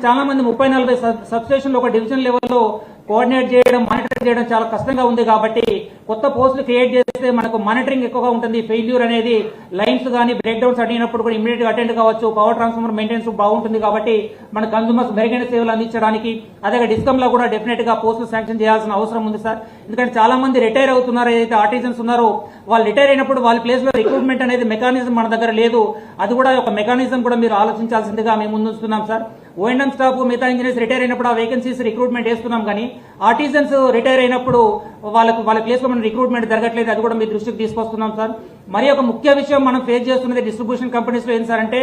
చాలా మంది 30-40 సబ్స్టేషన్లు ఒక డివిజన్ లెవెల్లో కోఆర్డినేట్ చేయడం, మానిటర్ చేయడం చాలా కష్టంగా ఉంది. కాబట్టి కొత్త పోస్టులు క్రియేట్ చేస్తే మనకు మానిటరింగ్ ఎక్కువగా ఉంటుంది. ఫెయిల్యూర్ అనేది లైన్స్ కానీ బ్రేక్ డౌన్స్ అడిగినప్పుడు కూడా ఇమీడియట్ గా అటెండ్ కావచ్చు. పవర్ ట్రాన్స్ఫార్మర్ మెయింటెనెన్స్ బాగుంటుంది. కాబట్టి మన కన్స్యూమర్స్ మెరుగైన సేవలు అందించడానికి అదే డిస్కమ్ లో కూడా డెఫినెట్ గా పోస్టులు శాంక్షన్ చేయాల్సిన అవసరం ఉంది సార్. ఎందుకంటే చాలా మంది రిటైర్ అవుతున్నారు. ఏదైతే ఆర్టిజన్స్ ఉన్నారో వాళ్ళు రిటైర్ అయినప్పుడు వాళ్ళ ప్లేస్ లో రిక్రూట్మెంట్ అనేది మెకానిజం మన దగ్గర లేదు. అది కూడా ఒక మెకానిజం కూడా మీరు ఆలోచించాల్సిందిగా మేము ముందుస్తున్నాం సార్. ఓఎండ్ఎం స్టాఫ్, మిగతా ఇంజనీర్స్ రిటైర్ అయినప్పుడు ఆ వేకెన్సీస్ రిక్రూట్మెంట్ చేస్తున్నాం. కానీ ఆర్టిజన్స్ రిటైర్ అయినప్పుడు వాళ్ళ ప్లేస్ లో మనం రిక్రూట్మెంట్ జరగట్లేదు. అది కూడా మీ దృష్టికి తీసుకొస్తున్నాం సార్. మరి ఒక ముఖ్య విషయం మనం ఫేస్ చేస్తున్నది డిస్ట్రిబ్యూషన్ కంపెనీస్ లో ఏం సార్ అంటే,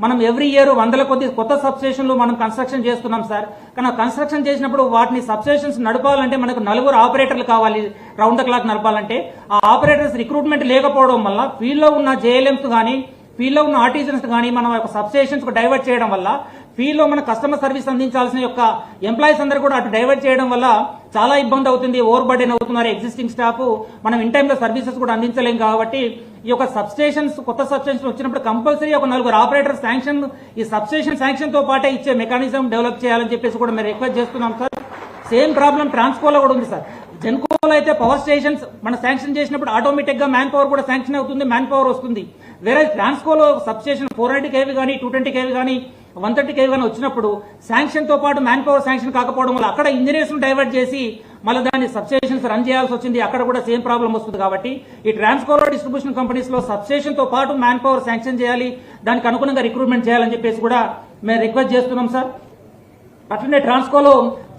మనం ఎవ్రీ ఇయర్ 100 కొద్ది కొత్త సబ్స్టేషన్లు మనం కన్స్ట్రక్షన్ చేస్తున్నాం సార్. కానీ కన్స్ట్రక్షన్ చేసినప్పుడు వాటిని సబ్స్టేషన్స్ నడపాలంటే మనకు 4 ఆపరేటర్లు కావాలి. రౌండ్ ద క్లాక్ నడపాలంటే ఆ ఆపరేటర్స్ రిక్రూట్మెంట్ లేకపోవడం వల్ల ఫీల్డ్ లో ఉన్న జేఎల్ఎంస్ కానీ ఫీల్డ్ లో ఉన్న ఆర్టిజన్స్ కానీ మనం ఒక సబ్స్టేషన్స్ కు డైవర్ట్ చేయడం వల్ల ఫీల్డ్ లో మన కస్టమర్ సర్వీస్ అందించాల్సిన యొక్క ఎంప్లాయీస్ అందరూ కూడా అటు డైవర్ట్ చేయడం వల్ల చాలా ఇబ్బంది అవుతుంది. ఓవర్ బర్డెన్ అవుతున్నారు ఎగ్జిస్టింగ్ స్టాఫ్. మనం ఇన్ టైమ్ లో సర్వీసెస్ కూడా అందించలేం. కాబట్టి ఈ యొక్క సబ్స్టేషన్స్, కొత్త సబ్స్టేషన్స్ వచ్చినప్పుడు కంపల్సరీ ఒక 4 ఆపరేటర్ శాంక్షన్, ఈ సబ్స్టేషన్ శాంక్షన్ తో పాటే ఇచ్చే మెకానిజం డెవలప్ చేయాలని చెప్పేసి కూడా మేము రిక్వెస్ట్ చేస్తున్నాం సార్. సేమ్ ప్రాబ్లం ట్రాన్స్కోలో కూడా ఉంది సార్. జెన్కోలో అయితే పవర్ స్టేషన్స్ మనం శాంక్షన్ చేసినప్పుడు ఆటోమేటిక్ గా మ్యాన్ పవర్ కూడా శాంక్షన్ అవుతుంది, మ్యాన్ పవర్ వస్తుంది. వేరే ట్రాన్స్కోలో సబ్స్టేషన్ 490 kV కానీ 220 kV కానీ 130 kV కానీ వచ్చినప్పుడు శాంక్షన్ తో పాటు మ్యాన్ పవర్ శాంక్షన్ కాకపోవడం వల్ల అక్కడ ఇంజనీర్స్ డైవర్ట్ చేసి మళ్ళీ దాన్ని సబ్స్టేషన్స్ రన్ చేయాల్సి వచ్చింది. అక్కడ కూడా సేమ్ ప్రాబ్లం వస్తుంది. కాబట్టి ఈ ట్రాన్స్కోలో డిస్ట్రిబ్యూషన్ కంపెనీస్ లో సబ్స్టేషన్ తో పాటు మ్యాన్ పవర్ శాంక్షన్ చేయాలి, దానికి అనుగుణంగా రిక్రూట్మెంట్ చేయాలని చెప్పేసి కూడా మేము రిక్వెస్ట్ చేస్తున్నాం సార్. అట్లనే ట్రాన్స్కోలో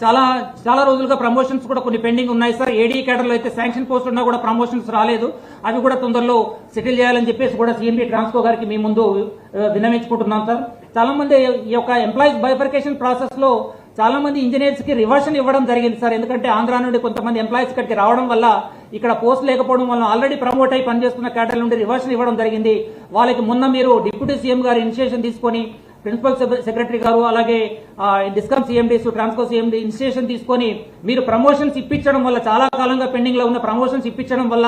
చాలా రోజులుగా ప్రమోషన్స్ కూడా కొన్ని పెండింగ్ ఉన్నాయి సార్. ఏడీ కేడర్ లో అయితే శాంక్షన్ పోస్ట్ ఉన్నా కూడా ప్రమోషన్స్ రాలేదు. అవి కూడా తొందరలో సెటిల్ చేయాలని చెప్పేసి కూడా సీఎండీ ట్రాన్స్కో గారికి మీ ముందు విన్నవించుకుంటున్నాం సార్. చాలా మంది ఈ యొక్క ఎంప్లాయీస్ బైఫర్కేషన్ ప్రాసెస్ లో చాలా మంది ఇంజనీర్స్ కి రివర్షన్ ఇవ్వడం జరిగింది సార్. ఎందుకంటే ఆంధ్ర నుండి కొంతమంది ఎంప్లాయీస్ ఇక్కడికి రావడం వల్ల ఇక్కడ పోస్ట్ లేకపోవడం వల్ల ఆల్రెడీ ప్రమోట్ అయి పనిచేస్తున్న కేడర్ నుండి రివర్షన్ ఇవ్వడం జరిగింది. వాళ్ళకి మొన్న మీరు డిప్యూటీ సీఎం గారు ఇనిషియేషన్ తీసుకొని, ప్రిన్సిపల్ సెక్రటరీ గారు అలాగే డిస్కమ్ సీఎండీస్, ట్రాన్స్కో సీఎండీ ఇనిషియేషన్ తీసుకొని మీరు ప్రమోషన్స్ ఇప్పించడం వల్ల, చాలా కాలంగా పెండింగ్ లో ఉన్న ప్రమోషన్స్ ఇప్పించడం వల్ల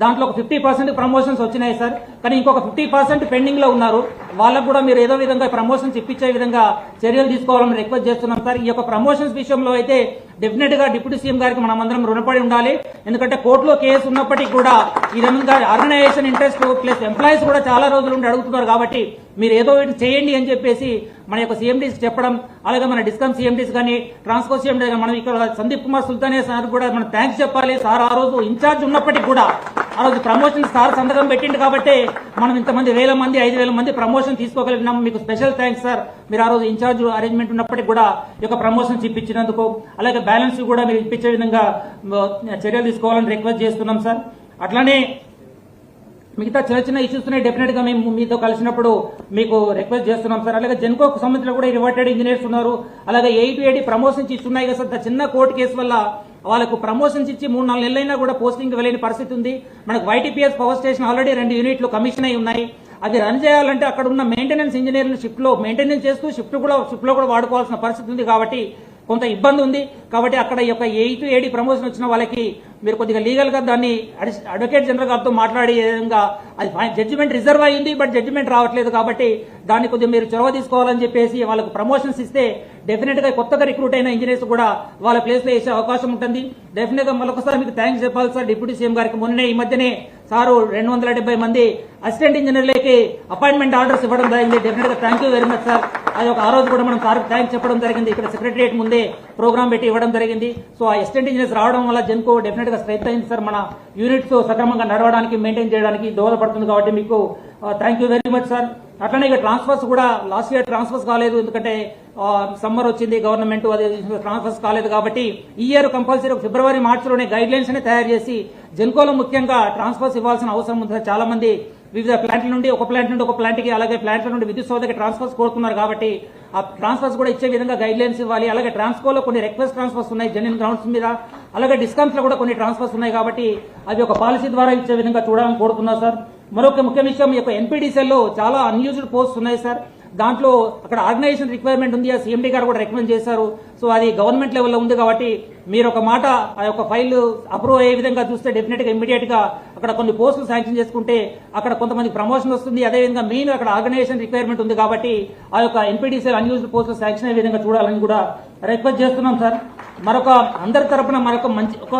దాంట్లో ఒక 50% ప్రమోషన్స్ వచ్చినాయి సార్. కానీ ఇంకొక 50% పెండింగ్ లో ఉన్నారు. వాళ్ళకు కూడా మీరు ఏదో విధంగా ప్రమోషన్స్ ఇప్పించే విధంగా చర్యలు తీసుకోవాలని రిక్వెస్ట్ చేస్తున్నాం సార్. ఈ యొక్క ప్రమోషన్స్ విషయంలో అయితే డెఫినెట్ గా డిప్యూటీ సీఎం గారికి మనం అందరం రుణపడి ఉండాలి. ఎందుకంటే కోర్టులో కేసు ఉన్నప్పటికీ కూడా ఈ విధంగా ఆర్గనైజేషన్ ఇంట్రెస్ట్ ప్లస్ ఎంప్లాయీస్ కూడా చాలా రోజుల నుండి అడుగుతున్నారు. కాబట్టి మీరు ఏదో చేయండి అని చెప్పేసి మన యొక్క సీఎండీస్ చెప్పడం, అలాగే మన డిస్కమ్ సీఎండీస్ కానీ ట్రాన్స్కో సీఎండీ మనం ఇక్కడ సందీప్ కుమార్ సుల్తానే సార్ కూడా మనం థ్యాంక్స్ చెప్పాలి. సార్ ఆ రోజు ఇన్ఛార్జ్ ఉన్నప్పటికీ కూడా ఆ రోజు ప్రమోషన్ సార్ సంతకం పెట్టిండు కాబట్టి మనం ఇంతమంది 1000 మంది 5000 మంది ప్రమోషన్ తీసుకోగలిగినాం. మీకు స్పెషల్ థ్యాంక్స్ సార్. మీరు ఆ రోజు ఇన్ఛార్జ్ అరేంజ్మెంట్ ఉన్నప్పటికీ కూడా ఈ యొక్క ప్రమోషన్స్ ఇప్పించినందుకు, అలాగే బ్యాలెన్స్ కూడా మీరు ఇప్పించే విధంగా చర్యలు తీసుకోవాలని రిక్వెస్ట్ చేస్తున్నాం సార్. అట్లానే మిగతా చిన్న ఇష్యూస్ డెఫినెట్ గా మేము మీతో కలిసినప్పుడు మీకు రిక్వెస్ట్ చేస్తున్నాం సార్. అలాగే జెన్కోకు సంబంధించిన కూడా రివర్టెడ్ ఇంజనీర్స్ ఉన్నారు. అలాగే 8 ప్రమోషన్స్ ఇస్తున్నాయి కదా సార్. చిన్న కోర్టు కేసు వల్ల వాళ్ళకు ప్రమోషన్స్ ఇచ్చి 3-4 నెలలైనా కూడా పోస్టింగ్ వెళ్ళని పరిస్థితి ఉంది. మనకు వైటీపీఎస్ పవర్ స్టేషన్ ఆల్రెడీ 2 యూనిట్లు కమిషన్ అయి ఉన్నాయి. అది రన్ చేయాలంటే అక్కడ ఉన్న మెయింటెనెన్స్ ఇంజనీర్లు షిఫ్ట్ లో మెయింటెనెన్స్ చేస్తూ షిఫ్ట్ లో కూడా వాడుకోవాల్సిన పరిస్థితి ఉంది. కాబట్టి కొంత ఇబ్బంది ఉంది. కాబట్టి అక్కడ ఈ యొక్క 8 ప్రమోషన్ వచ్చిన వాళ్ళకి మీరు కొద్దిగా లీగల్ గా దాన్ని అడ్వకేట్ జనరల్ గారితో మాట్లాడే విధంగా, అది జడ్జిమెంట్ రిజర్వ్ అయింది బట్ జడ్జిమెంట్ రావట్లేదు. కాబట్టి దాన్ని కొద్దిగా మీరు చొరవ తీసుకోవాలని చెప్పేసి వాళ్ళకు ప్రమోషన్స్ ఇస్తే డెఫినెట్ గా కొత్తగా రిక్రూట్ అయిన ఇంజనీర్స్ కూడా వాళ్ళ ప్లేస్ లో వేసే అవకాశం ఉంటుంది. డెఫినెట్ గా మరొకసారి మీకు థ్యాంక్స్ చెప్పాలి సార్. డిప్యూటీ సీఎం గారికి మొన్ననే ఈ మధ్యనే సారు 270 మంది అసిస్టెంట్ ఇంజనీర్లకి అపాయింట్మెంట్ ఆర్డర్స్ ఇవ్వడం జరిగింది. డెఫినెట్ గా thank you very much sir. అది ఆ రోజు కూడా మనం సార్ థ్యాంక్స్ చెప్పడం జరిగింది. ఇక్కడ సెక్రటరియట్ ముందే ప్రోగ్రామ్ పెట్టి ఇవ్వడం జరిగింది. సో ఆ అసిస్టెంట్ ఇంజనీర్స్ రావడం వల్ల జెన్కో డెఫినెట్ గా స్ట్రెంత్ అయింది సార్. మన యూనిట్స్ సక్రమంగా నడవడానికి, మెయింటైన్ చేయడానికి దోహదపడుతుంది. కాబట్టి మీకు thank you very much sir. అట్లనే ఇక ట్రాన్స్ఫర్స్ కూడా లాస్ట్ ఇయర్ ట్రాన్స్ఫర్స్ కాలేదు. ఎందుకంటే సమ్మర్ వచ్చింది, గవర్నమెంట్ అది ట్రాన్స్ఫర్స్ కాలేదు. కాబట్టి ఈ ఇయర్ కంపల్సరీ ఫిబ్రవరి మార్చిలోనే గైడ్ లైన్స్ అనే తయారు చేసి జెన్కోలో ముఖ్యంగా ట్రాన్స్ఫర్స్ ఇవ్వాల్సిన అవసరం ఉంది. చాలా మంది వివిధ ప్లాంట్ల నుండి ఒక ప్లాంట్ కి అలాగే ప్లాంట్ల నుండి విద్యుత్ సౌదకి ట్రాన్స్ఫర్స్ కోరుతున్నారు. కాబట్టి ఆ ట్రాన్స్ఫర్స్ కూడా ఇచ్చే విధంగా గైడ్ లైన్స్ ఇవ్వాలి. అలాగే ట్రాన్స్కోలో కొన్ని రిక్వెస్ట్ ట్రాన్స్ఫర్స్ ఉన్నాయి జెన్యున్ గ్రౌండ్స్ మీద. అలాగే డిస్కమ్స్ లో కూడా కొన్ని ట్రాన్స్ఫర్స్ ఉన్నాయి. కాబట్టి అది ఒక పాలసీ ద్వారా ఇచ్చే విధంగా చూడాలని కోరుతున్నా సార్. మరొక ముఖ్య విషయం, ఈ యొక్క ఎన్పీడీసీఎల్ లో చాలా అన్యూజ్డ్ పోస్ట్స్ ఉన్నాయి సార్. దాంట్లో అక్కడ ఆర్గనైజేషన్ రిక్వైర్మెంట్ ఉంది, ఆ సీఎండీ గారు కూడా రికమెండ్ చేశారు. సో అది గవర్నమెంట్ లెవెల్లో ఉంది కాబట్టి మీరు ఒక మాట ఆ యొక్క ఫైల్ అప్రూవ్ అయ్యే విధంగా చూస్తే డెఫినెట్ గా ఇమీడియట్ గా అక్కడ కొన్ని పోస్టులు శాంక్షన్ చేసుకుంటే అక్కడ కొంతమంది ప్రమోషన్ వస్తుంది. అదేవిధంగా మెయిన్ అక్కడ ఆర్గనైజేషన్ రిక్వైర్మెంట్ ఉంది కాబట్టి ఆ యొక్క ఎన్పీటీసీఎల్ అన్యూజ్డ్ పోస్టులు శాంక్షన్ అయ్యే విధంగా చూడాలని కూడా రిక్వెస్ట్ చేస్తున్నాం సార్. అందరి తరపున మంచి ఒక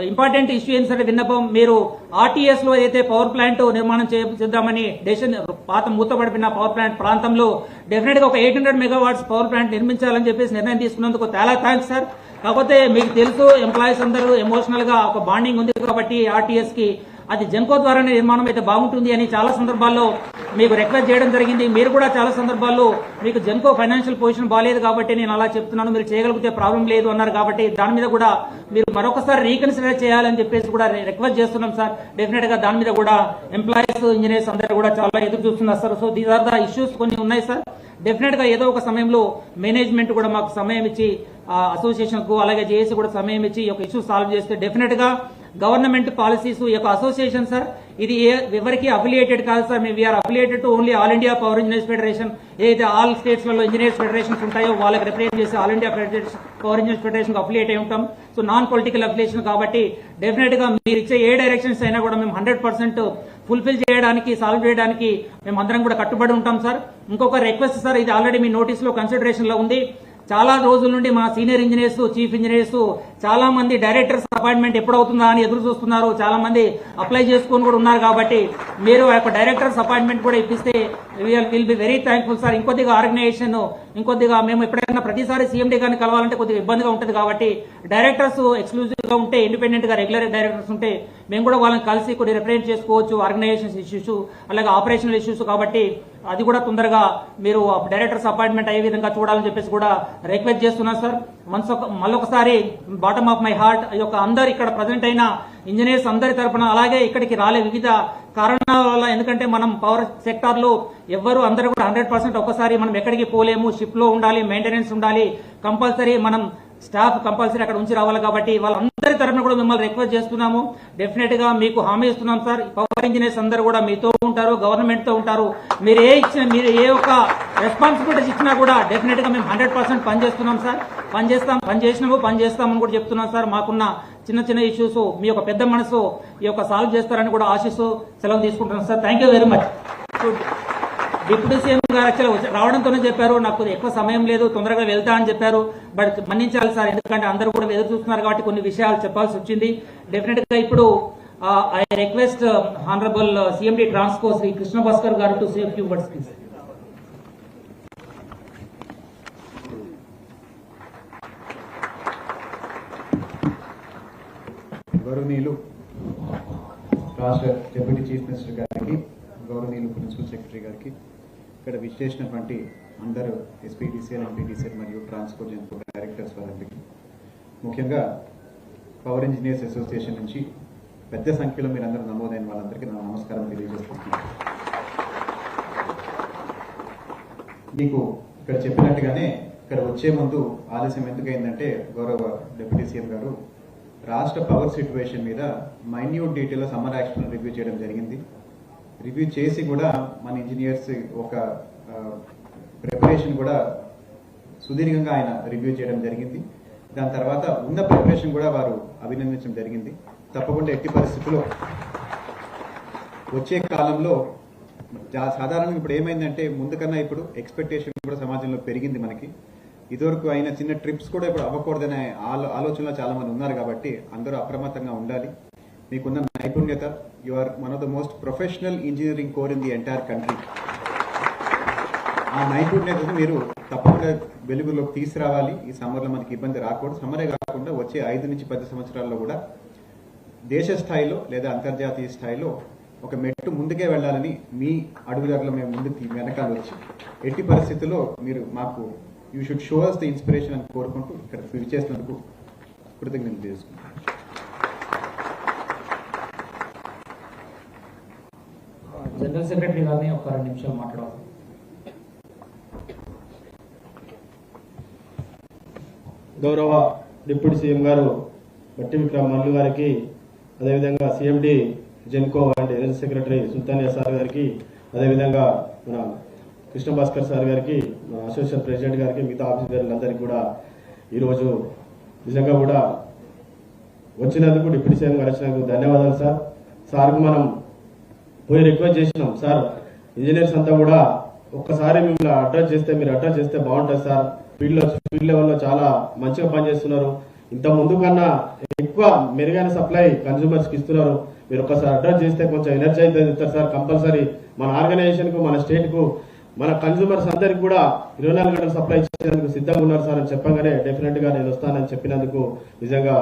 ఇంపార్టెంట్ ఇష్యూ ఏంటంటే విన్నపం, మీరు ఆర్టీఎస్ లో ఏదైతే పవర్ ప్లాంట్ నిర్మాణం చేద్దామని డెసిషన్ పాత మూతపడిపోయిన పవర్ ప్లాంట్ ప్రాంతంలో డెఫినెట్ గా ఒక 800 మెగావాట్స్ పవర్ ప్లాంట్ నిర్మించాలని చెప్పేసి నిర్ణయం తీసుకున్నందుకు చాలా థ్యాంక్స్ సార్. కాకపోతే మీకు తెలుసు ఎంప్లాయీస్ అందరూ ఎమోషనల్ గా ఒక బాండింగ్ ఉంది కాబట్టి ఆర్టీఎస్ కి అది జెన్కో ద్వారానే నిర్మాణం అయితే బాగుంటుంది అని చాలా సందర్భాల్లో మీకు రిక్వెస్ట్ చేయడం జరిగింది. మీరు కూడా చాలా సందర్భాల్లో మీకు జెన్కో ఫైనాన్షియల్ పొజిషన్ బాగాలేదు కాబట్టి నేను అలా చెప్తున్నాను, మీరు చేయగలిగితే ప్రాబ్లం లేదు అన్నారు కాబట్టి దాని మీద కూడా మీరు మరొకసారి రీకన్సిడర్ చేయాలని చెప్పేసి కూడా రిక్వెస్ట్ చేస్తున్నాం సార్. డెఫినెట్ గా దాని మీద కూడా ఎంప్లాయీస్ ఇంజనీర్స్ అందరూ కూడా చాలా ఎదురు చూస్తున్నారు sir. So these are the issues కొన్ని ఉన్నాయి సార్. డెఫినెట్ గా ఏదో ఒక సమయంలో మేనేజ్మెంట్ కూడా మాకు సమయం ఇచ్చి అసోసియేషన్ కు అలాగే జేఏసీ కూడా సమయం ఇచ్చి ఒక ఇష్యూ సాల్వ్ చేస్తే డెఫినెట్ గా గవర్నమెంట్ పాలసీస్ ఈ యొక్క అసోసియేషన్ సార్ ఇది ఎవరికి అఫిలియేటెడ్ కాదు సార్. మేము we are affiliated to only all India power engineers federation. ఏదైతే ఆల్ స్టేట్స్ లలో ఇంజనీర్స్ ఫెడరేషన్స్ ఉంటాయో వాళ్ళకి రిప్రజెంట్ చేసి all India power engineers federation affiliate అయి ఉంటాం. సో నాన్ పొలిటికల్ అఫిలియేషన్ కాబట్టి డెఫినెట్ గా మీరు ఇచ్చే ఏ డైరెక్షన్స్ అయినా కూడా మేము 100% ఫుల్ఫిల్ చేయడానికి సాల్వ్ చేయడానికి మేము అందరం కూడా కట్టుబడి ఉంటాం సార్. ఇంకొక రిక్వెస్ట్ సార్, ఇది ఆల్రెడీ మీ నోటీస్ లో కన్సిడరేషన్ లో ఉంది. చాలా రోజుల నుండి మా సీనియర్ ఇంజనీర్స్ చీఫ్ ఇంజనీర్స్ చాలా మంది డైరెక్టర్స్ అపాయింట్మెంట్ ఎప్పుడవుతుందా అని ఎదురు చూస్తున్నారు. చాలా మంది అప్లై చేసుకుని కూడా ఉన్నారు కాబట్టి మీరు ఆ యొక్క డైరెక్టర్స్ అపాయింట్మెంట్ కూడా ఇప్పిస్తే will be very thankful sir. ఇంకొద్దిగా ఆర్గనైజేషన్ ఇంకొద్దిగా మేము ఎప్పుడైనా ప్రతిసారి సీఎండీ గారిని కలవాలంటే కొద్దిగా ఇబ్బందిగా ఉంటుంది కాబట్టి డైరెక్టర్స్ ఎక్స్క్లూజివ్ గా ఉంటే ఇండిపెండెంట్ గా రెగ్యులర్ డైరెక్టర్స్ ఉంటే మేము కూడా వాళ్ళని కలిసి కొన్ని రిప్రజెంట్ చేసుకోవచ్చు ఆర్గనైజేషన్ ఇష్యూస్ అలాగే ఆపరేషనల్ ఇష్యూస్ కాబట్టి అది కూడా తొందరగా మీరు డైరెక్టర్స్ అపాయింట్మెంట్ అయ్యే విధంగా చూడాలని చెప్పేసి కూడా రిక్వెస్ట్ చేస్తున్నా సార్. మళ్ళొకసారి బాటమ్ ఆఫ్ మై హార్ట్ ఈ యొక్క అందరు ఇక్కడ ప్రజెంట్ అయిన ఇంజనీర్స్ అందరి తరపున అలాగే ఇక్కడికి రాలే వివిధ కారణాల వల్ల, ఎందుకంటే మనం పవర్ సెక్టార్ లో అందరూ కూడా 100% ఒక్కసారి మనం ఎక్కడికి పోలేము. షిప్ లో ఉండాలి, మెయింటెనెన్స్ ఉండాలి, కంపల్సరీ మనం స్టాఫ్ కంపల్సరీ అక్కడ ఉంచి రావాలి కాబట్టి వాళ్ళందరి తరఫున కూడా మిమ్మల్ని రిక్వెస్ట్ చేస్తున్నాము. డెఫినెట్ గా మీకు హామీ ఇస్తున్నాం సార్. పవర్ ఇంజనీర్స్ అందరూ కూడా మీతో ఉంటారు, గవర్నమెంట్ తో ఉంటారు. మీరు ఏ ఒక్క రెస్పాన్సిబిలిటీస్ ఇచ్చినా కూడా డెఫినెట్ గా మేము 100% పనిచేస్తున్నాం సార్. పనిచేస్తామని కూడా చెప్తున్నాం సార్. మాకున్న చిన్న ఇష్యూస్ మీ యొక్క పెద్ద మనసు ఈ యొక్క సాల్వ్ చేస్తారని కూడా ఆశిస్తూ సెలవు తీసుకుంటున్నాం sir. Thank you very much. Deputy CM గారు యాక్చువల్గా రావడంతోనే చెప్పారు నాకు ఎక్కువ సమయం లేదు, తొందరగా వెళ్తా అని చెప్పారు. బట్ మన్నించాలి సార్, ఎందుకంటే అందరూ కూడా ఎదురు చూస్తున్నారు కాబట్టి కొన్ని విషయాలు చెప్పాల్సి వచ్చింది. డెఫినెట్ గా ఇప్పుడు I request honourable CMD Transco Shri Krishna Bhaskar గారు to say few words please. గౌరవనీయులు రాష్ట్ర డిప్యూటీ చీఫ్ మినిస్టర్ గారికి, గౌరవనీయులు ప్రిన్సిపల్ సెక్రటరీ గారికి, ఇక్కడ విచ్చేసినటువంటి అందరూ ఎస్పీడీసీఎల్, ఎంపీడీసీఎల్ మరియు ట్రాన్స్కో జెన్కో డైరెక్టర్స్ వారికి, ముఖ్యంగా పవర్ ఇంజనీర్స్ అసోసియేషన్ నుంచి పెద్ద సంఖ్యలో మీరందరూ నమోదైన వాళ్ళందరికీ నా నమస్కారం తెలియజేస్తున్నాను. మీకు ఇక్కడ చెప్పినట్టుగానే ఇక్కడ వచ్చే ముందు ఆలస్యం ఎందుకైందంటే గౌరవ డిప్యూటీ సీఎం గారు రాష్ట్ర పవర్ సిట్యుయేషన్ మీద మైన్యూట్ డీటెయిల్లో సమ్మర్ యాక్షన్ రివ్యూ చేయడం జరిగింది. రివ్యూ చేసి కూడా మన ఇంజనీర్స్ ఒక ప్రిపరేషన్ కూడా సుదీర్ఘంగా ఆయన రివ్యూ చేయడం జరిగింది. దాని తర్వాత ఉన్న ప్రిపరేషన్ కూడా వారు అభినందించడం జరిగింది. తప్పకుండా ఎట్టి పరిస్థితుల్లో వచ్చే కాలంలో సాధారణంగా ఇప్పుడు ఏమైందంటే ముందు కన్నా ఇప్పుడు ఎక్స్పెక్టేషన్ కూడా సమాజంలో పెరిగింది. మనకి ఇదివరకు అయిన చిన్న ట్రిప్స్ కూడా ఇప్పుడు అవ్వకూడదనే ఆలోచనలో చాలా మంది ఉన్నారు కాబట్టి అందరూ అప్రమత్తంగా ఉండాలి. మీకున్న నైపుణ్యత, you are one of the most professional engineering core in the entire country. ఆ నైపుణ్యతను మీరు తప్పకుండా వెలుగులోకి తీసుకురావాలి. ఈ సమ్మర్లో మనకి ఇబ్బంది రాకూడదు. సమ్మరే కాకుండా వచ్చే 5 నుంచి 10 సంవత్సరాల్లో కూడా దేశ స్థాయిలో లేదా అంతర్జాతీయ స్థాయిలో ఒక మెట్టు ముందుకే వెళ్ళాలని మీ అడుగుదారులో మేము ముందుకు వెనకాల వచ్చి ఎట్టి పరిస్థితుల్లో మీరు మాకు you should show us the inspiration అని కోరుకుంటూ ఇక్కడ విచ్చేసినందుకు కృతజ్ఞతలు చేసుకుంటాం. జనరల్ సెక్రటరీ గారిని ఒక 2 నిమిషాలు మాట్లాడాలి. గౌరవ డిప్యూటీ సీఎం గారు బట్టి విక్రమ్ మల్లు గారికి, అదేవిధంగా CMD Genco and general secretary Sultania sir గారికి, అదేవిధంగా మన కృష్ణ భాస్కర్ సార్ గారికి, మన అసోసియేషన్ ప్రెసిడెంట్ గారికి, మిగతా ఆఫీసర్లందరికీ కూడా ఈరోజు నిజంగా కూడా వచ్చినందుకు, డిప్యూటీ సీఎం గారు వచ్చినందుకు ధన్యవాదాలు సార్. సార్కు మనం పోయి రిక్వెస్ట్ చేసినాం, సార్ ఇంజనీర్స్ అంతా కూడా ఒక్కసారి మిమ్మల్ని అడ్రస్ చేస్తే బాగుంటుంది సార్. ఫీల్డ్ లెవెల్లో చాలా మంచిగా పనిచేస్తున్నారు. ఇంత ముందు కన్నా ఎక్కువ మెరుగైన సప్లై కన్స్యూమర్స్ కి ఇస్తున్నారు. మీరు ఒకసారి అడ్రస్ చేస్తే కొంచెం ఎనర్జీ అయితే ఇస్తారు సార్. కంపల్సరీ మన ఆర్గనైజేషన్ కు, మన స్టేట్ కు, మన కన్స్యూమర్స్ అందరికి కూడా 24 గంటలు సప్లై ఇచ్చేందుకు సిద్ధంగా ఉన్నారు సార్ అని చెప్పగానే డెఫినెట్ గా నేను వస్తానని చెప్పినందుకు నిజంగా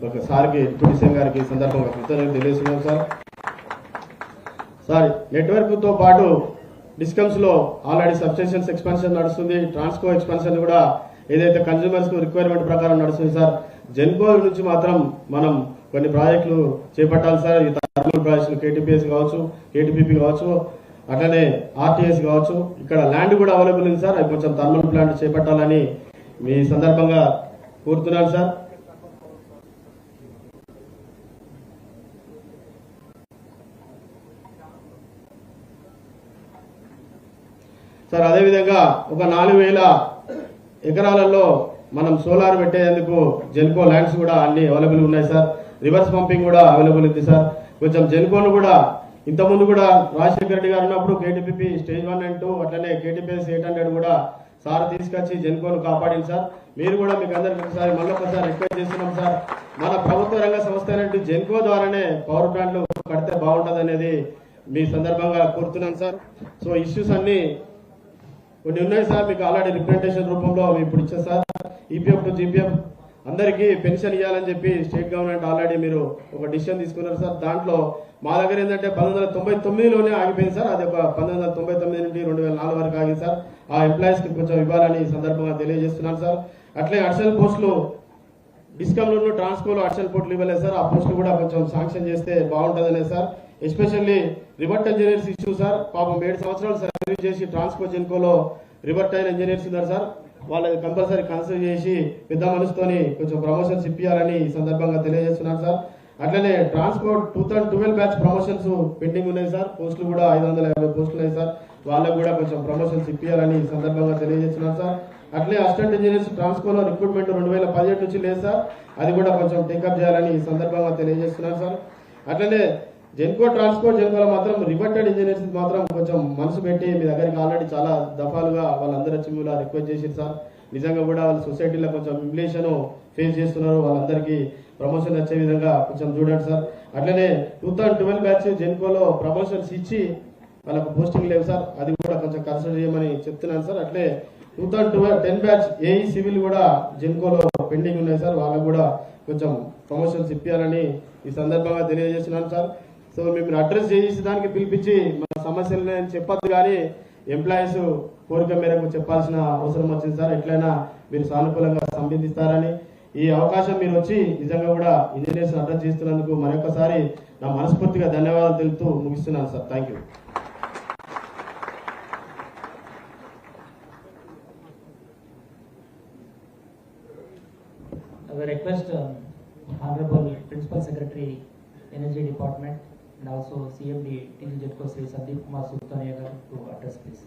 ఒక సార్కి, డిప్యూటీ సీఎం గారికి ఈ సందర్భంగా కృతజ్ఞతలు తెలియజేస్తున్నాం సార్. సార్ నెట్వర్క్ తో పాటు డిస్కమ్స్ లో ఆల్రెడీ సబ్స్టేషన్స్ ఎక్స్పాన్షన్ నడుస్తుంది. ట్రాన్స్కో ఎక్స్పాన్షన్ కూడా ఏదైతే కన్స్యూమర్స్ కు రిక్వైర్మెంట్ ప్రకారం నడుస్తుంది సార్. జెన్కో నుంచి మాత్రం మనం కొన్ని ప్రాజెక్టులు చేపట్టాలి సార్. ఈ థర్మల్ ప్రాజెక్టులు కేటీపీఎస్ కావచ్చు, కేటీపీపీ కావచ్చు, అట్లనే ఆర్టీఎస్ కావచ్చు. ఇక్కడ ల్యాండ్ కూడా అవైలబుల్ ఉంది సార్. అది కొంచెం థర్మల్ ప్లాంట్ చేపట్టాలని మీ సందర్భంగా కోరుతున్నాను సార్. సార్ అదేవిధంగా ఒక 4000 ఎకరాలలో మనం సోలార్ పెట్టేందుకు జెన్కో ల్యాండ్స్ కూడా అన్ని అవైలబుల్ ఉన్నాయి సార్. రివర్స్ పంపింగ్ కూడా అవైలబుల్ ఉంది సార్. కొంచెం జెన్కోను కూడా ఇంతకుముందు కూడా రాజశేఖర రెడ్డి గారు ఉన్నప్పుడు కేటీపీపీ స్టేజ్ 1 and 2 అట్లనే కేటీపీఎస్ 800 కూడా సార్ తీసుకొచ్చి జెన్కోను కాపాడింది సార్. మీరు కూడా మీకు అందరికి ఒకసారి మళ్ళొకసారి రిక్వెస్ట్ చేస్తున్నాం సార్. మన ప్రభుత్వ రంగ సంస్థ అయినట్టు జెన్కో ద్వారానే పవర్ ప్లాంట్లు కడితే బాగుంటుంది అనేది మీ సందర్భంగా కోరుతున్నాను సార్. సో ఇష్యూస్ అన్ని కొన్ని ఉన్నాయి సార్. మీకు ఆల్రెడీ రిప్రజెంటేషన్ రూపంలో ఇప్పుడు ఇచ్చారు సార్. ఈపీఎఫ్ టు జీపీఎఫ్ అందరికీ పెన్షన్ ఇవ్వాలని చెప్పి స్టేట్ గవర్నమెంట్ ఆల్రెడీ మీరు ఒక డిసిషన్ తీసుకున్నారు సార్. దాంట్లో మా దగ్గర ఏంటంటే 1999లోనే ఆగిపోయింది సార్. అది ఒక 1999 నుండి 2004 వరకు ఆగింది సార్. ఆ ఎంప్లాయీస్ కి కొంచెం ఇవ్వాలని ఈ సందర్భంగా తెలియజేస్తున్నాను సార్. అట్లే అడిషనల్ పోస్టులు డిస్కమ్లో, ట్రాన్స్కోలో అడిషనల్ పోస్టులు ఇవ్వలేదు సార్. ఆ పోస్టులు కూడా కొంచెం శాంక్షన్ చేస్తే బాగుంటుందనే sir. Especially revert engineers issue sir. పాపం 7 సంవత్సరాలు సర్వీస్ చేసి ట్రాన్స్కో జెన్కోలో రివర్ట్ అయిన ఇంజనీర్స్ ఉన్నారు సార్. వాళ్ళని కంపల్సరీ కన్సిడర్ చేసి పెద్ద మనసుతోని కొంచెం ప్రమోషన్స్ ఇప్పించాలని ఈ సందర్భంగా తెలియజేస్తున్నాను సార్. అట్లనే ట్రాన్స్పోర్ట్ 2012 బ్యాచ్ ప్రమోషన్స్ పెండింగ్ ఉన్నాయి సార్. పోస్టులు కూడా 550 పోస్టులు ఉన్నాయి సార్. వాళ్ళకు కూడా కొంచెం ప్రమోషన్స్ ఇప్పించాలని ఈ సందర్భంగా తెలియజేస్తున్నాను సార్. అట్లే అసిస్టెంట్ ఇంజనీర్స్ ట్రాన్స్కోలో రిక్రూట్మెంట్ 2017 నుంచి లేదు సార్. అది కూడా కొంచెం టేకప్ చేయాలని ఈ సందర్భంగా తెలియజేస్తున్నాను సార్. అట్లనే జెన్కో, ట్రాన్స్కో, జెన్కోలో మాత్రం రివర్టెడ్ ఇంజనీర్స్ మాత్రం కొంచెం మనసు పెట్టి మీ దగ్గరికి ఆల్రెడీ చాలా దఫాలుగా వాళ్ళందరూ వచ్చి మీరు రిక్వెస్ట్ చేశారు సార్. నిజంగా కూడా వాళ్ళ సొసైటీలో కొంచెం ఇన్ఫ్లేషన్ ఫేస్ చేస్తున్నారు. వాళ్ళందరికీ ప్రమోషన్ వచ్చే విధంగా కొంచెం చూడండి సార్. అట్లనే 2012 బ్యాచ్ జెన్కోలో ప్రమోషన్స్ ఇచ్చి వాళ్ళకు పోస్టింగ్ లేవు సార్. అది కూడా కొంచెం కన్సిడర్ చేయమని చెప్తున్నాను సార్. అట్లే 2010 బ్యాచ్ ఏఈ సివిల్ కూడా జెన్కోలో పెండింగ్ ఉన్నాయి సార్. వాళ్ళకు కూడా కొంచెం ప్రమోషన్స్ ఇప్పించాలని ఈ సందర్భంగా తెలియజేస్తున్నాను సార్. సో మేము అడ్రస్ చేసి దానికి పిలిపించి మన సమస్యలు చెప్పొద్దు, కానీ ఎంప్లాయీస్ కోరిక మేరకు చెప్పాల్సిన అవసరం వచ్చింది సార్. ఎట్లయినా మీరు సానుకూలంగా సంబంధిస్తారని, ఈ అవకాశం మీరు వచ్చి నిజంగా కూడా ఇంజనీర్స్ అడ్రస్ చేస్తున్నందుకు మరొకసారి నా మనస్ఫూర్తిగా ధన్యవాదాలు తెలుపుతూ ముగిస్తున్నాను sir. Thank you. I request Honorable Principal Secretary, Energy Department and also CMD TGETCO Sri Sandeep Kumar Sultania garu to address please.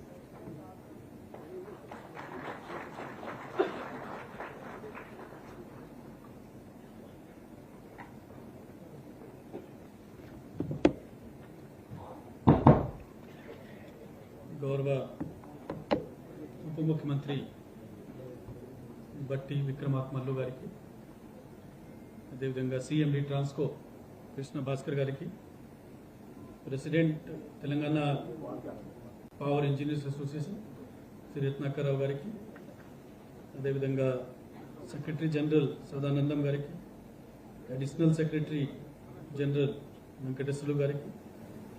గౌరవ ఉప ముఖ్యమంత్రి బట్టి విక్రమార్క మల్లు గారికి, అదేవిధంగా సిఎండి ట్రాన్స్కో కృష్ణ భాస్కర్ గారికి, president Telangana power engineers association Shri Ratnakar Rao గారికి, అదేవిధంగా సెక్రటరీ జనరల్ సదానందం గారికి, అడిషనల్ సెక్రటరీ జనరల్ వెంకటేశ్వర్లు గారికి,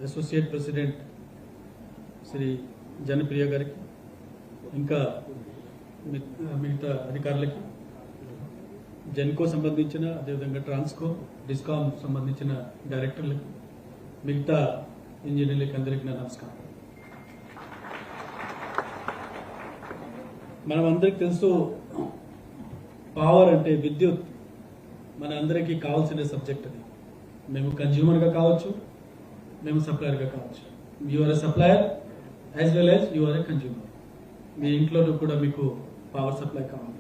అసోసియేట్ ప్రెసిడెంట్ శ్రీ జనప్రియ గారికి, ఇంకా మిగతా అధికారులకి, జెన్కో సంబంధించిన అదేవిధంగా ట్రాన్స్కో, డిస్కామ్ సంబంధించిన డైరెక్టర్లకి, మిగతా ఇంజనీర్లకి అందరికీ నా నమస్కారం. మనం అందరికి తెలుసు, పవర్ అంటే విద్యుత్ మన అందరికీ కావాల్సిన సబ్జెక్ట్. అది మేము కన్జ్యూమర్గా కావచ్చు, మేము సప్లయర్గా కావచ్చు. You are a supplier as well as you are a consumer. మీ ఇంట్లోనూ కూడా మీకు పవర్ సప్లై కావాలి.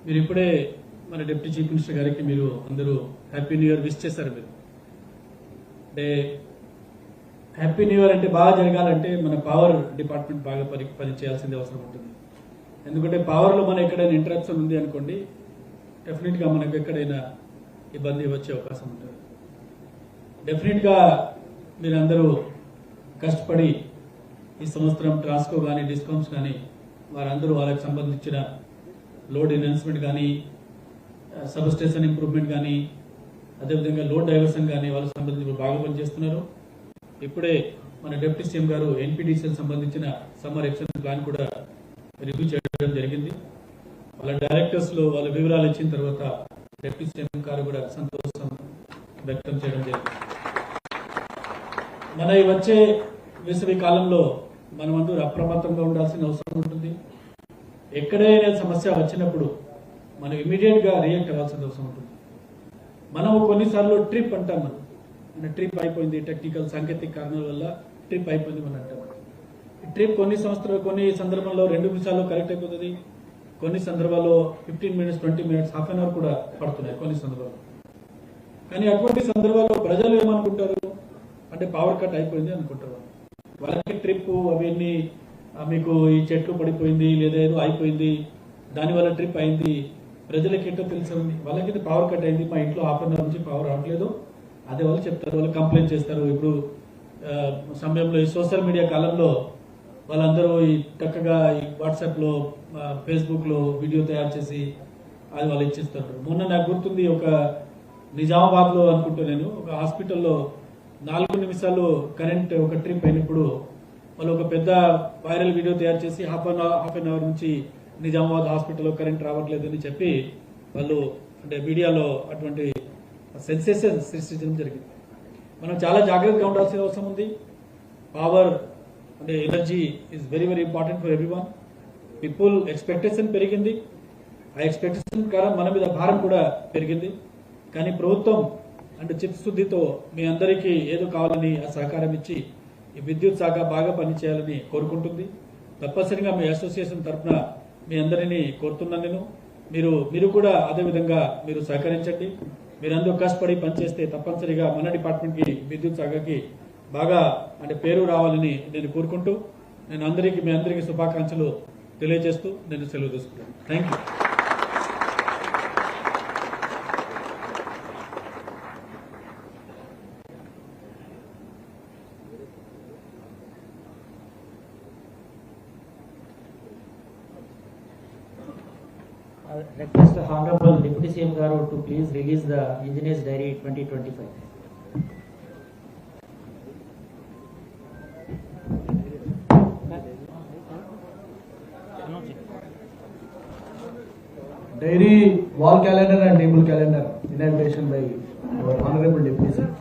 మీరు ఇప్పుడే మన డిప్యూటీ చీఫ్ మినిస్టర్ గారికి మీరు అందరూ హ్యాపీ న్యూ ఇయర్ విష్ చేశారు. మీరు అంటే హ్యాపీ న్యూ ఇయర్ అంటే బాగా జరగాలంటే మన పవర్ డిపార్ట్మెంట్ బాగా పని చేయాల్సింది అవసరం ఉంటుంది. ఎందుకంటే పవర్లో మన ఎక్కడైనా ఇంటరప్షన్ ఉంది అనుకోండి, డెఫినెట్గా మనకు ఎక్కడైనా ఇబ్బంది వచ్చే అవకాశం ఉంటుంది. డెఫినెట్గా మీరందరూ కష్టపడి ఈ సంవత్సరం ట్రాన్స్కో కానీ డిస్కౌంట్స్ కానీ వారందరూ వాళ్ళకి సంబంధించిన లోడ్ ఎన్హాన్స్మెంట్ కానీ సబ్ స్టేషన్ ఇంప్రూవ్మెంట్ కానీ అదేవిధంగా లోడ్ డైవర్షన్ కానీ వాళ్ళకి సంబంధించి బాగా పనిచేస్తున్నారు. ఇప్పుడే మన డిప్యూటీ సీఎం గారు ఎన్పీడీసీఎల్ సంబంధించిన సమ్మర్ యాక్షన్ ప్లాన్ కూడా రివ్యూ చేయడం జరిగింది. వాళ్ళ డైరెక్టర్స్ లో వాళ్ళ వివరాలు ఇచ్చిన తర్వాత డిప్యూటీ సీఎం గారు కూడా సంతోషం వ్యక్తం చేయడం జరిగింది. మన ఈ వచ్చే వేసవి కాలంలో మనమందరూ అప్రమత్తంగా ఉండాల్సిన అవసరం ఉంటుంది. ఎక్కడైనా సమస్య వచ్చినప్పుడు మనం ఇమీడియట్ గా రియాక్ట్ అవ్వాల్సిన అవసరం ఉంటుంది. మనము కొన్నిసార్లు ట్రిప్ అంటాం, మన ట్రిప్ అయిపోయింది, టెక్నికల్ సాంకేతిక కారణాల వల్ల ట్రిప్ అయిపోయింది మనం అంటాం. ఈ ట్రిప్ కొన్ని సందర్భంలో 2 నిమిషాల్లో కరెక్ట్ అయిపోతుంది, కొన్ని సందర్భాల్లో 15 minutes 20 minutes half an hour కూడా పడుతున్నాయి కొన్ని సందర్భాల్లో. కానీ అటువంటి సందర్భాల్లో ప్రజలు ఏమనుకుంటారు అంటే పవర్ కట్ అయిపోయింది అనుకుంటారు. వాళ్ళకి ట్రిప్ అవన్నీ మీకు ఈ చెట్లు పడిపోయింది లేదా ఏదో అయిపోయింది, దానివల్ల ట్రిప్ అయింది, ప్రజలకి ఏంటో తెలుసు, వాళ్ళకి పవర్ కట్ అయింది, మా ఇంట్లో హాఫ్ అన్ అవర్ నుంచి పవర్ రావట్లేదు, అదే వాళ్ళు చెప్తారు, వాళ్ళు కంప్లైంట్ చేస్తారు. ఇప్పుడు సమయంలో ఈ సోషల్ మీడియా కాలంలో వాళ్ళందరూ ఈ చక్కగా ఈ వాట్సాప్ లో ఫేస్బుక్ లో వీడియో తయారు చేసి అది వాళ్ళు ఇచ్చేస్తారు. మొన్న నాకు గుర్తుంది, ఒక నిజామాబాద్ లో అనుకుంటూ నేను ఒక హాస్పిటల్లో 4 నిమిషాలు కరెంట్ ఒక ట్రిప్ అయినప్పుడు వాళ్ళు ఒక పెద్ద వైరల్ వీడియో తయారు చేసి హాఫ్ అన్ అవర్ నుంచి నిజామాబాద్ హాస్పిటల్లో కరెంట్ రావట్లేదు అని చెప్పి వాళ్ళు అంటే మీడియాలో అటువంటి సెన్సేషన్ సృష్టించడం జరిగింది. మనం చాలా జాగ్రత్తగా ఉండాల్సిన అవసరం ఉంది. పవర్ అంటే energy is very very important for everyone. People expectation పెరిగింది, ఆ ఎక్స్పెక్టేషన్ ప్రకారం మన మీద భారం కూడా పెరిగింది. కానీ ప్రభుత్వం అంటే చిత్తశుద్ధితో మీ అందరికీ ఏదో కావాలని ఆ సహకారం ఇచ్చి ఈ విద్యుత్ శాఖ బాగా పనిచేయాలని కోరుకుంటుంది. తప్పనిసరిగా మీ అసోసియేషన్ తరఫున మీ అందరినీ కోరుతున్నాను నేను. మీరు కూడా అదే విధంగా మీరు సహకరించండి. మీరందరూ కష్టపడి పనిచేస్తే తప్పనిసరిగా మన డిపార్ట్మెంట్ కి విద్యుత్ శాఖకి బాగా అంటే పేరు రావాలని నేను కోరుకుంటూ మీ అందరికీ శుభాకాంక్షలు తెలియజేస్తూ నేను సెలవు తీసుకుంటాను. Thank you. Request the Honorable Deputy CM Garu to please release the Engineers Diary 2025. Diary, wall calendar and table calendar inauguration by our Honorable Deputy CM.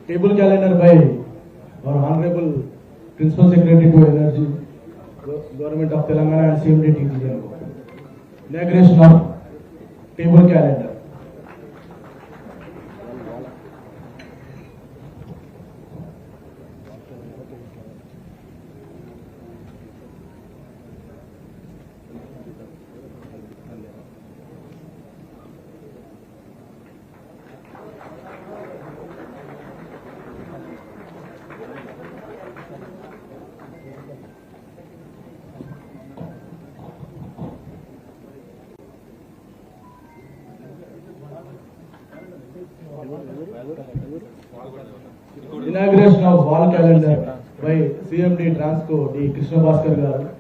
Table calendar by our Honorable Principal Secretary to Energy, Government of Telangana and CMD TTL. Inauguration of table calendar. Inauguration of wall calendar by CMD Transco D. Krishna Bhaskar garu.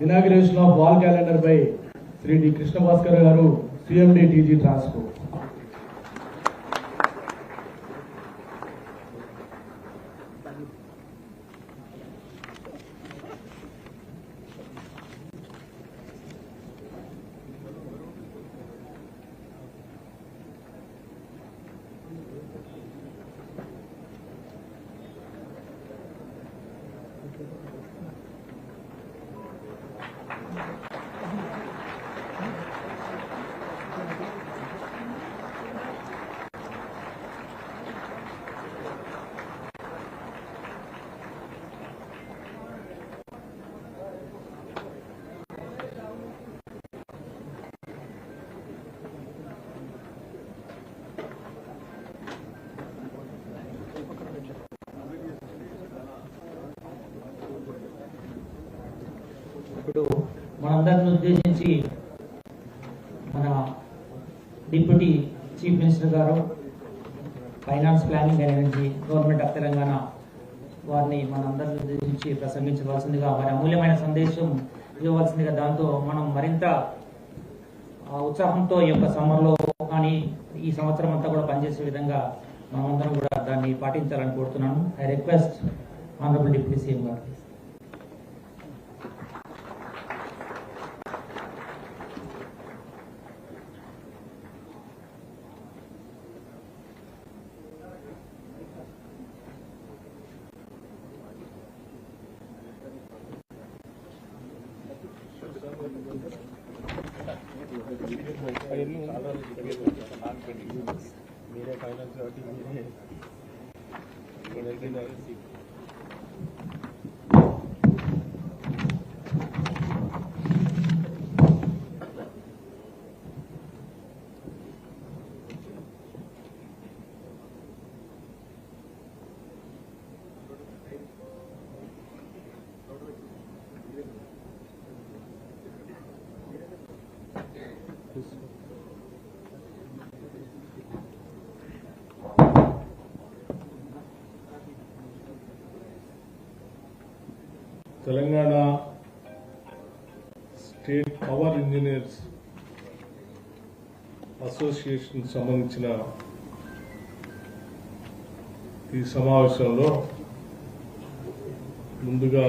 Inauguration of wall calendar by Sri D. Krishna Bhaskar garu, CMD TG Transco. ఇప్పుడు మనందరిని ఉద్దేశించి మన deputy chief minister గారు finance planning and energy government of Telangana వారిని మనందరిని ఉద్దేశించి ప్రసంగించవలసిందిగా వారి అమూల్యమైన సందేశం ఇవ్వవలసిందిగా, దాంతో మనం మరింత ఉత్సాహంతో ఈ యొక్క సమ్మర్లో కానీ ఈ సంవత్సరం అంతా కూడా పనిచేసే విధంగా మనమందరం కూడా దాన్ని పాటించాలని కోరుతున్నాను. I request honourable deputy CM గారు. मेरे finance Telangana state power engineers association సంబంధించిన ఈ సమావేశంలో ముందుగా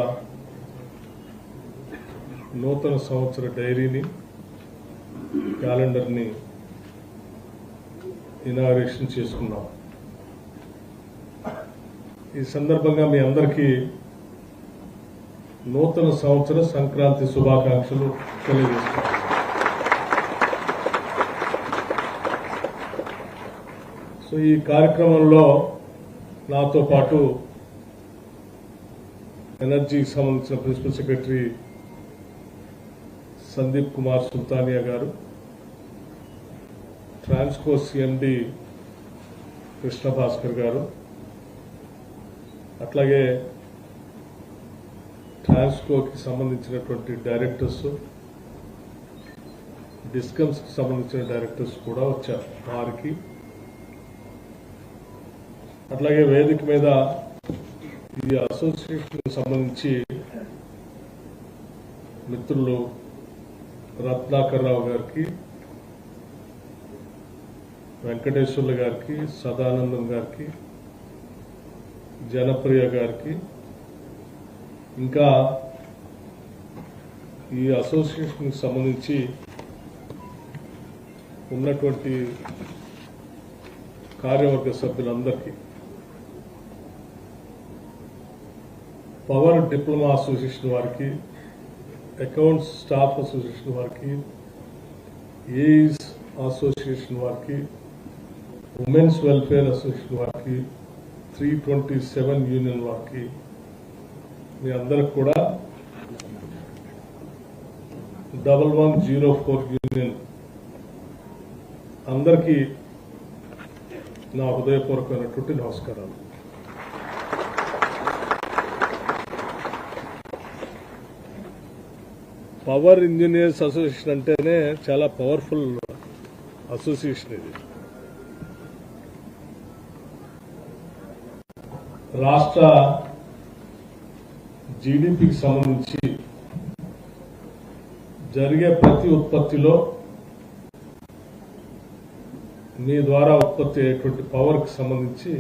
నూతన సంవత్సర డైరీని క్యాలెండర్ని ఇనాగరేషన్ చేసుకున్నాం. ఈ సందర్భంగా మీ అందరికీ నూతన సంవత్సర సంక్రాంతి శుభాకాంక్షలు తెలియజేస్తున్నాం. సో ఈ కార్యక్రమంలో నాతో పాటు ఎనర్జీకి సంబంధించిన ప్రిన్సిపల్ సెక్రటరీ సందీప్ కుమార్ సుల్తానియా గారు, ట్రాన్స్కో సిఎండి కృష్ణ భాస్కర్ గారు, అట్లాగే ట్రాన్స్కోకి సంబంధించినటువంటి డైరెక్టర్స్, డిస్కమ్స్కి సంబంధించిన డైరెక్టర్స్ కూడా వచ్చారు. వారికి అట్లాగే వేదిక మీద ఈ అసోసియేషన్ సంబంధించి మిత్రులు రత్నాకర్ రావు గారికి, వెంకటేశ్వర్లు గారికి, సదానందం గారికి, జనప్రియ గారికి, ఇంకా ఈ అసోసియేషన్కి సంబంధించి ఉన్నటువంటి కార్యవర్గ సభ్యులందరికీ, పవర్ డిప్లొమా అసోసియేషన్ వారికి, అకౌంట్స్ స్టాఫ్ అసోసియేషన్ వారికి, ఏఈస్ అసోసియేషన్ వారికి, ఉమెన్స్ వెల్ఫేర్ అసోసియేషన్ వారికి, 327 యూనియన్ వారికి, మీ అందరికి కూడా 1104 యూనియన్ అందరికీ నా హృదయపూర్వకమైనటువంటి నమస్కారాలు. పవర్ ఇంజనీర్స్ అసోసియేషన్ అంటేనే చాలా పవర్ఫుల్ అసోసియేషన్ ఇది. రాష్ట్ర జీడిపికి సంబంధించి జరిగే ప్రతి ఉత్పత్తిలో మీ ద్వారా ఉత్పత్తి అయ్యేటువంటి పవర్కి సంబంధించి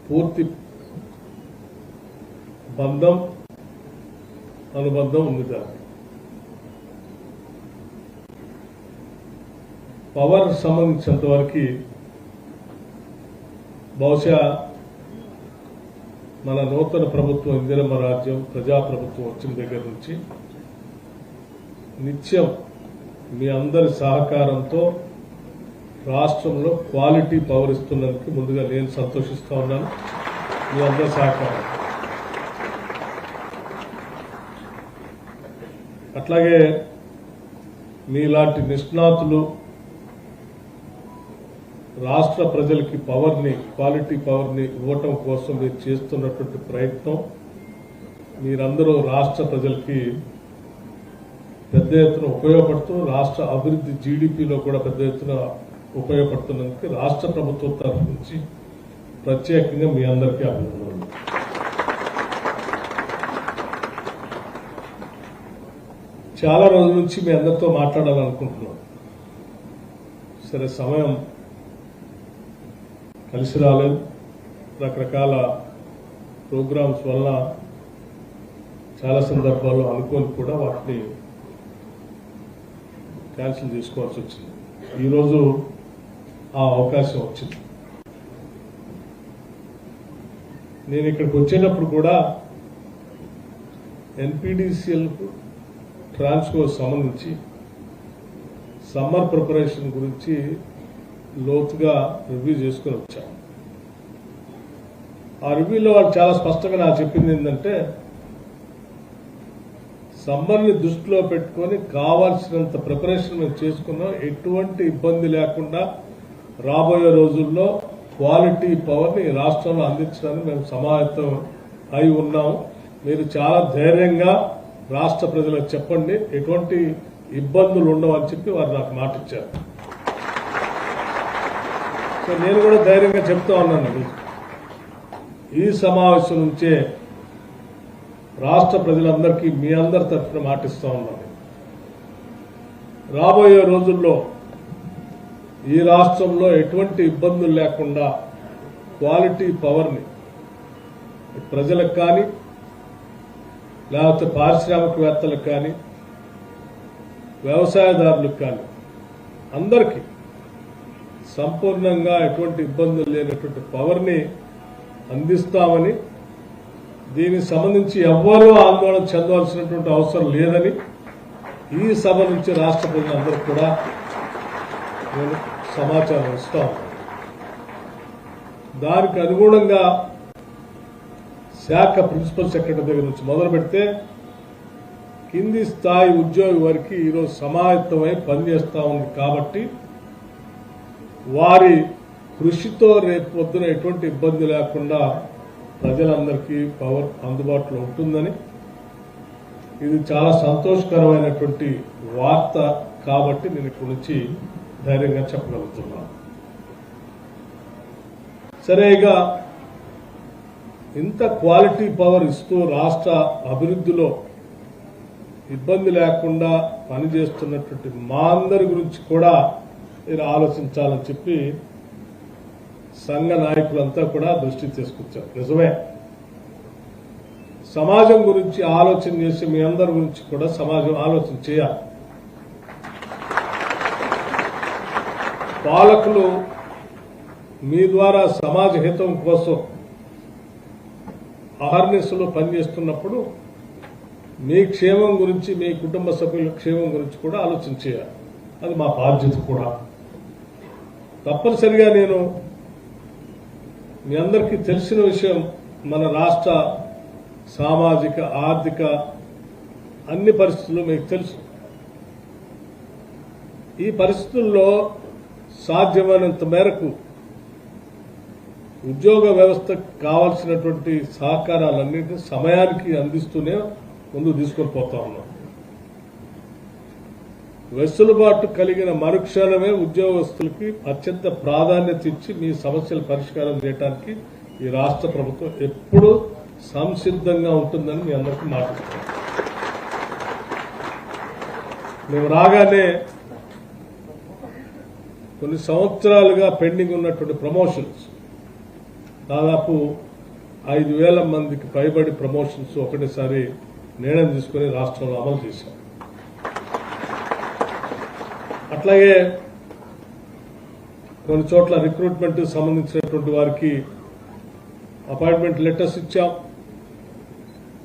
పూర్తి అనుబంధం ఉంది. దానికి పవర్ సంబంధించినంత వరకు బహుశా మన నూతన ప్రభుత్వం ఇందిరమ్మ రాజ్యం ప్రజాప్రభుత్వం వచ్చిన దగ్గర నుంచి నిత్యం మీ అందరి సహకారంతో రాష్ట్రంలో క్వాలిటీ పవర్ ఇస్తున్నందుకు ముందుగా నేను సంతోషిస్తా ఉన్నాను. మీ అందరి సహకారం. అట్లాగే మీలాంటి నిష్ణాతులు రాష్ట్ర ప్రజలకి క్వాలిటీ పవర్ని ఇవ్వటం కోసం మీరు చేస్తున్నటువంటి ప్రయత్నం, మీరందరూ రాష్ట్ర ప్రజలకి పెద్ద ఎత్తున ఉపయోగపడుతూ రాష్ట్ర అభివృద్ధి జీడిపిలో కూడా పెద్ద ఎత్తున ఉపయోగపడుతున్నందుకు రాష్ట్ర ప్రభుత్వం తరఫు నుంచి ప్రత్యేకంగా మీ అందరికీ అభినందనలు. చాలా రోజుల నుంచి మీ అందరితో మాట్లాడాలనుకుంటున్నాం. సరే, సమయం కలిసి రాలేదు. రకరకాల ప్రోగ్రామ్స్ వల్ల చాలా సందర్భాల్లో అనుకోని కూడా వాటిని క్యాన్సిల్ చేసుకోవాల్సి వచ్చింది. ఈరోజు ఆ అవకాశం వచ్చింది. నేను ఇక్కడికి వచ్చేటప్పుడు కూడా ఎన్పీడీసీఎల్ ట్రాన్స్కో సంబంధించి సమ్మర్ ప్రిపరేషన్ గురించి లోతుగా రివ్యూ చేసుకుని వచ్చాను. ఆ రివ్యూలో వాళ్ళు చాలా స్పష్టంగా నాకు చెప్పింది ఏంటంటే, సమ్మర్ని దృష్టిలో పెట్టుకొని కావాల్సినంత ప్రిపరేషన్ మేము చేసుకున్నాం, ఎటువంటి ఇబ్బంది లేకుండా రాబోయే రోజుల్లో క్వాలిటీ పవర్ని రాష్ట్రంలో అందించడానికి మేము సమాయత్తం అయి ఉన్నాము. మీరు చాలా ధైర్యంగా రాష్ట్ర ప్రజలకు చెప్పండి, ఎటువంటి ఇబ్బందులు ఉండవని చెప్పి వారు నాకు మాట ఇచ్చారు. సో నేను కూడా ధైర్యంగా చెప్తా ఉన్నాను. ఈ సమావేశం నుంచే రాష్ట్ర ప్రజలందరికీ మీ అందరి తరఫున మాటిస్తా ఉన్నాను. రాబోయే రోజుల్లో ఈ రాష్ట్రంలో ఎటువంటి ఇబ్బందులు లేకుండా క్వాలిటీ పవర్ని ప్రజలకు కానీ, లేకపోతే పారిశ్రామికవేత్తలకు కానీ, వ్యవసాయదారులకు కానీ అందరికీ సంపూర్ణంగా ఎటువంటి ఇబ్బందులు లేనటువంటి పవర్ని అందిస్తామని, దీనికి సంబంధించి ఎవ్వరూ ఆందోళన చెందవలసినటువంటి అవసరం లేదని ఈ సభ నుంచి రాష్ట్ర ప్రజలందరికీ కూడా నేను సమాచారం ఇస్తాను. దానికి అనుగుణంగా శాఖ ప్రిన్సిపల్ సెక్రటరీ దగ్గర నుంచి మొదలు పెడితే కింది స్థాయి ఉద్యోగి వరకు ఈరోజు సమాయత్తమై పనిచేస్తా ఉంది. కాబట్టి వారి కృషితో రేపు పొద్దున ఎటువంటి ఇబ్బంది లేకుండా ప్రజలందరికీ పవర్ అందుబాటులో ఉంటుందని, ఇది చాలా సంతోషకరమైనటువంటి వార్త. కాబట్టి నేను ఇక్కడి నుంచి ధైర్యంగా చెప్పగలుగుతున్నాను. సరే, ఇక ఇంత క్వాలిటీ పవర్ ఇస్తూ రాష్ట్ర అభివృద్ధిలో ఇబ్బంది లేకుండా పనిచేస్తున్నటువంటి మా అందరి గురించి కూడా మీరు ఆలోచించాలని చెప్పి సంఘ నాయకులంతా కూడా దృష్టి తీసుకొచ్చారు. నిజమే, సమాజం గురించి ఆలోచన చేసి మీ అందరి గురించి కూడా సమాజం ఆలోచన చేయాలి. పాలకులు మీ ద్వారా సమాజ హితం కోసం అహర్నిశలో పనిచేస్తున్నప్పుడు మీ క్షేమం గురించి, మీ కుటుంబ సభ్యుల క్షేమం గురించి కూడా ఆలోచన చేయాలి. అది మా బాధ్యత కూడా. తప్పనిసరిగా నేను మీ అందరికీ తెలిసిన విషయం, మన రాష్ట్ర సామాజిక ఆర్థిక అన్ని పరిస్థితులు మీకు తెలుసు. ఈ పరిస్థితుల్లో సాధ్యమైనంత మేరకు ఉద్యోగ వ్యవస్థకు కావాల్సినటువంటి సహకారాలన్నింటినీ సమయానికి అందిస్తూనే ముందుకు తీసుకొని పోతా ఉన్నాం. వెసులుబాటు కలిగిన మరుక్షణమే ఉద్యోగస్తులకి అత్యంత ప్రాధాన్యత ఇచ్చి మీ సమస్యల పరిష్కారం చేయడానికి ఈ రాష్ట్ర ప్రభుత్వం ఎప్పుడూ సంసిద్ధంగా ఉంటుందని మీ అందరికీ మాట్లాడుతున్నాం. మేము రాగానే కొన్ని సంవత్సరాలుగా పెండింగ్ ఉన్నటువంటి ప్రమోషన్స్, దాదాపు 5,000 మందికి పైబడి ప్రమోషన్స్ ఒకటేసారి నిర్ణయం తీసుకుని రాష్ట్రంలో అమలు చేశాం. అట్లాగే కొన్ని చోట్ల రిక్రూట్మెంట్ సంబంధించినటువంటి వారికి అపాయింట్మెంట్ లెటర్స్ ఇచ్చాం.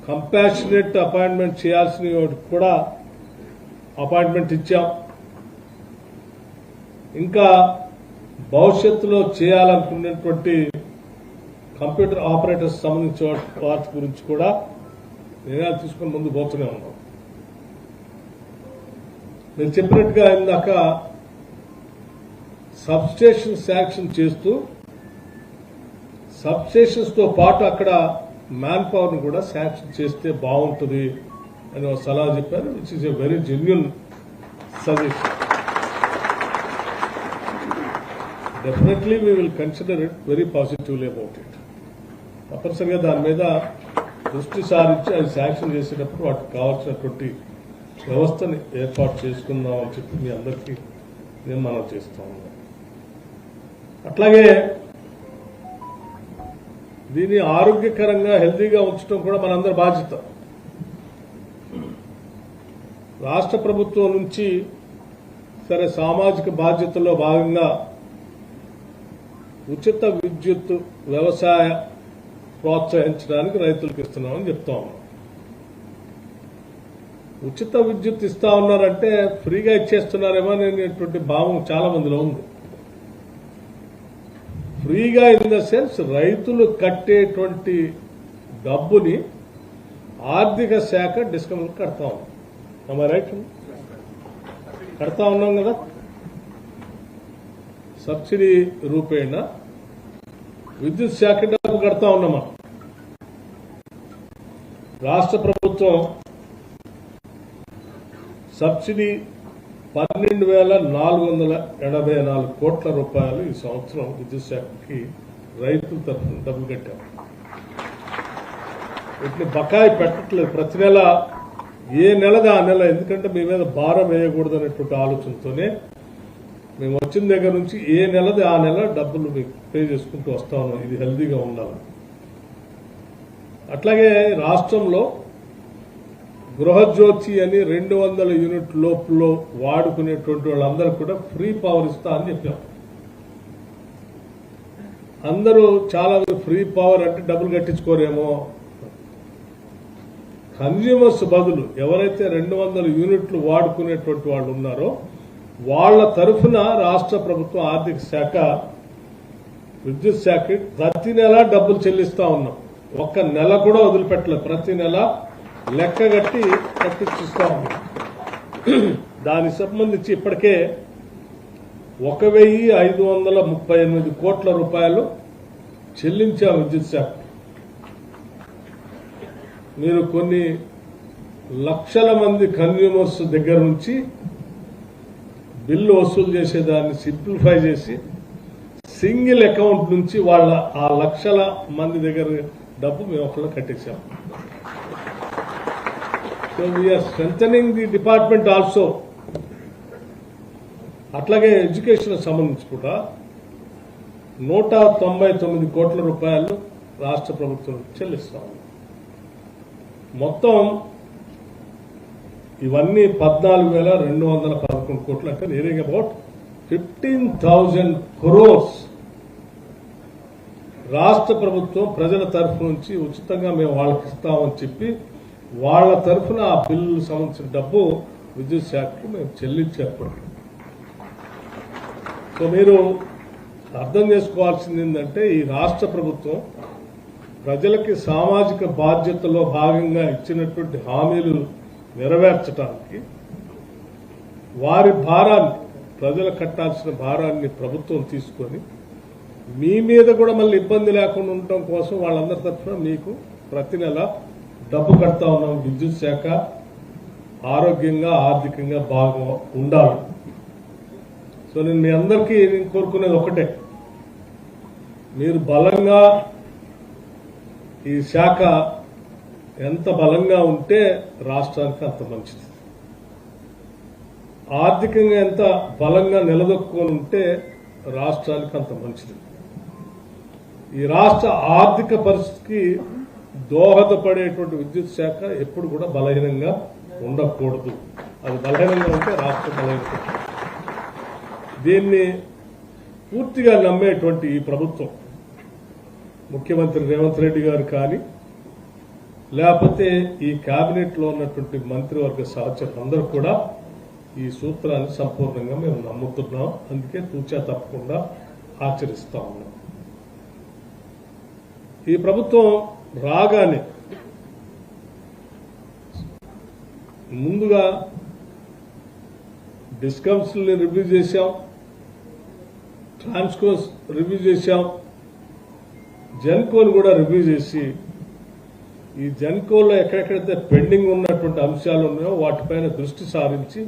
కంపాషనేట్ అపాయింట్మెంట్ చేయాల్సిన కూడా అపాయింట్మెంట్ ఇచ్చాం. ఇంకా భవిష్యత్తులో చేయాలనుకున్నటువంటి కంప్యూటర్ ఆపరేటర్స్ సంబంధించిన వాటి గురించి కూడా నిర్ణయాలు తీసుకుని ముందు పోతూనే ఉన్నాం. నేను చెప్పినట్టుగా ఇందాక సబ్స్టేషన్ శాంక్షన్ చేస్తూ సబ్స్టేషన్స్ తో పాటు అక్కడ మ్యాన్ పవర్ ను కూడా శాంక్షన్ చేస్తే బాగుంటుంది అని ఒక సలహా చెప్పారు, which is a very genuine suggestion. Definitely we will consider it very positively about it. తప్పనిసరిగా దాని మీద దృష్టి సారించి అది శాంక్షన్ చేసేటప్పుడు వాటికి కావాల్సినటువంటి వ్యవస్థని ఏర్పాటు చేసుకుందామని చెప్పి మీ అందరికీ నేను మనం చేస్తా ఉన్నాను. అట్లాగే దీన్ని ఆరోగ్యకరంగా హెల్తీగా ఉంచడం కూడా మనందరి బాధ్యత. రాష్ట్ర ప్రభుత్వం నుంచి సరే సామాజిక బాధ్యతలో భాగంగా ఉచిత విద్యుత్ వ్యవసాయ ప్రోత్సహించడానికి రైతులకు ఇస్తున్నామని చెప్తా ఉన్నాం. ఉచిత విద్యుత్ ఇస్తా ఉన్నారంటే ఫ్రీగా ఇచ్చేస్తున్నారేమో అనేటువంటి భావం చాలా మందిలో ఉంది. ఫ్రీగా ఇన్ ద సెన్స్ రైతులు కట్టేటువంటి డబ్బుని ఆర్థిక శాఖ డిస్కమ్కి కడతా ఉన్నాం. రైట్, కడతా ఉన్నాం కదా. సబ్సిడీ రూపేణ విద్యుత్ శాఖ డబ్బు కడతా ఉన్నామా. రాష్ట్ర ప్రభుత్వం సబ్సిడీ 12,484 కోట్ల రూపాయలు ఈ సంవత్సరం విద్యుత్ శాఖకి రైతుల తరఫున డబ్బులు కట్టారు. వీటిని బకాయి పెట్టట్లేదు. ప్రతి నెల ఏ నెలది ఆ నెల, ఎందుకంటే మీ మీద భారం వేయకూడదు అనేటువంటి ఆలోచనతోనే మేము వచ్చిన దగ్గర నుంచి ఏ నెలది ఆ నెల డబ్బులు మీకు పే చేసుకుంటూ వస్తా ఉన్నాం. ఇది హెల్దీగా ఉండాలి. అట్లాగే రాష్ట్రంలో గృహజ్యోతి అని 200 యూనిట్ లోపులో వాడుకునేటువంటి వాళ్ళందరూ కూడా ఫ్రీ పవర్ ఇస్తా అని చెప్పాం. అందరూ చాలా ఫ్రీ పవర్ అంటే డబ్బులు కట్టించుకోరేమో. కన్జ్యూమర్స్ బదులు ఎవరైతే 200 యూనిట్లు వాడుకునేటువంటి వాళ్ళు ఉన్నారో వాళ్ల తరఫున రాష్ట్ర ప్రభుత్వం ఆర్థిక శాఖ విద్యుత్ శాఖ ప్రతి నెల డబ్బులు చెల్లిస్తా ఉన్నాం. ఒక్క నెల కూడా వదిలిపెట్టలేదు. ప్రతి నెల లెక్క కట్టిస్తా ఉన్నాం. దానికి సంబంధించి ఇప్పటికే 1,538 కోట్ల రూపాయలు చెల్లించాం విద్యుత్ శాఖ. మీరు కొన్ని లక్షల మంది కన్జ్యూమర్స్ దగ్గర నుంచి బిల్లు వసూలు చేసేదాన్ని సింప్లిఫై చేసి సింగిల్ అకౌంట్ నుంచి వాళ్ళ ఆ లక్షల మంది దగ్గర డబ్బు మేము ఒకళ్ళు కట్టేశాం. So we are strengthening the department also. అట్లాగే ఎడ్యుకేషన్ సంబంధించి కూడా 199 కోట్ల రూపాయలు రాష్ట్ర ప్రభుత్వం చెల్లిస్తాం. మొత్తం ఇవన్నీ 14,211 కోట్లు, అంటే నియరింగ్ అబౌట్ 15,000 crores రాష్ట్ర ప్రభుత్వం ప్రజల తరఫు నుంచి ఉచితంగా మేము వాళ్ళకి ఇస్తామని చెప్పి వాళ్ళ తరఫున ఆ బిల్లు సంబంధించిన డబ్బు విద్యుత్ శాఖకు మేము చెల్లించేప్పుడు. సో మీరు అర్థం చేసుకోవాల్సింది ఏంటంటే ఈ రాష్ట్ర ప్రభుత్వం ప్రజలకి సామాజిక బాధ్యతలో భాగంగా ఇచ్చినటువంటి హామీలు నెరవేర్చడానికి వారి భారాన్ని, ప్రజలు కట్టాల్సిన భారాన్ని ప్రభుత్వం తీసుకొని మీ మీద కూడా మళ్ళీ ఇబ్బంది లేకుండా ఉండటం కోసం వాళ్ళందరి తరఫున మీకు ప్రతి నెల డబ్బు కడతా ఉన్నాం. విద్యుత్ శాఖ ఆరోగ్యంగా ఆర్థికంగా బాగా ఉండాలి. సో నేను మీ అందరికీ కోరుకునేది ఒకటే, మీరు బలంగా ఈ శాఖ ఎంత బలంగా ఉంటే రాష్ట్రానికి అంత మంచిది. ఆర్థికంగా ఎంత బలంగా నిలదొక్కుని ఉంటే రాష్ట్రానికి అంత మంచిది. ఈ రాష్ట్ర ఆర్థిక పరిస్థితికి దోహదపడేటువంటి విద్యుత్ శాఖ ఎప్పుడు కూడా బలహీనంగా ఉండకూడదు. అది బలహీనంగా ఉంటే రాష్ట్రం బలహీన. దీన్ని పూర్తిగా నమ్మేటువంటి ఈ ప్రభుత్వం, ముఖ్యమంత్రి రేవంత్ రెడ్డి గారు కానీ లేకపోతే ఈ కేబినెట్ లో ఉన్నటువంటి మంత్రివర్గ సహచరులందరూ కూడా ఈ సూత్రాన్ని సంపూర్ణంగా మేము నమ్ముతున్నాం. అందుకే తూచా తప్పకుండా ఆచరిస్తా ఉన్నాం. ఈ ప్రభుత్వం రాగానే ముందుగా డిస్కమ్స్ రివ్యూ చేశాం, ట్రాన్స్కోస్ రివ్యూ చేశాం, జెన్కోని కూడా రివ్యూ చేసి ఈ జెన్కోలో ఎక్కడెక్కడైతే పెండింగ్ ఉన్నటువంటి అంశాలు ఉన్నాయో వాటిపైన దృష్టి సారించి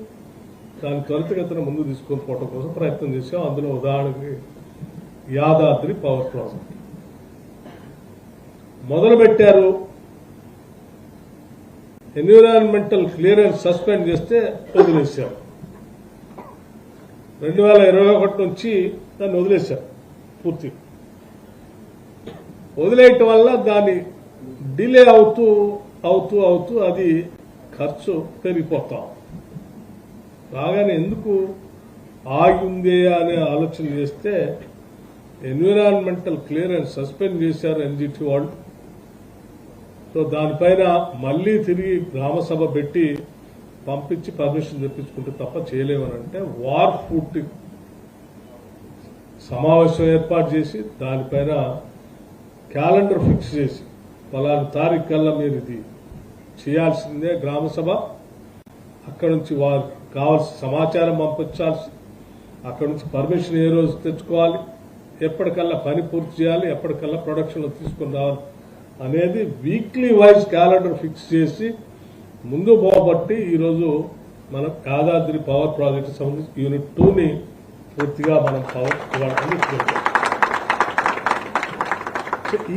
దాని త్వరితగతిన ముందు తీసుకొని పోవడం కోసం ప్రయత్నం చేశాం. అందులో ఉదాహరణకి యాదాద్రి పవర్ ప్రాజెక్ట్ మొదలుపెట్టారు. ఎన్విరాన్మెంటల్ క్లియరెన్స్ సస్పెండ్ చేస్తే వదిలేశారు. 2021 నుంచి దాన్ని వదిలేశారు పూర్తిగా. వదిలేయటం వల్ల దాన్ని డిలే అవుతూ అవుతూ అవుతూ అది ఖర్చు పెరిగిపోతాం. రాగానే ఎందుకు ఆగిందే అనే ఆలోచన చేస్తే ఎన్విరాన్మెంటల్ క్లియరెన్స్ సస్పెండ్ చేశారు ఎన్జిటి వాళ్ళు. సో దానిపైన మళ్లీ తిరిగి గ్రామసభ పెట్టి పంపించి పర్మిషన్ తెప్పించుకుంటే తప్ప చేయలేమనంటే వార్ ఫుట్ సమావేశం ఏర్పాటు చేసి దానిపైన క్యాలెండర్ ఫిక్స్ చేసి పలానా తారీఖు కల్లా మీరు ఇది చేయాల్సిందే గ్రామసభ. అక్కడి నుంచి వారు కావాల్సిన సమాచారం పంపించాల్సి, అక్కడి నుంచి పర్మిషన్ ఏ రోజు తెచ్చుకోవాలి, ఎప్పటికల్లా పని పూర్తి చేయాలి, ఎప్పటికల్లా ప్రొడక్షన్లో తీసుకుని రావాలి అనేది వీక్లీ వైజ్ క్యాలెండర్ ఫిక్స్ చేసి ముందు పోబట్టి ఈరోజు మనం యాదాద్రి పవర్ ప్రాజెక్టు సంబంధించి యూనిట్ 2ని పూర్తిగా మనం పవర్ ఇవ్వాలని.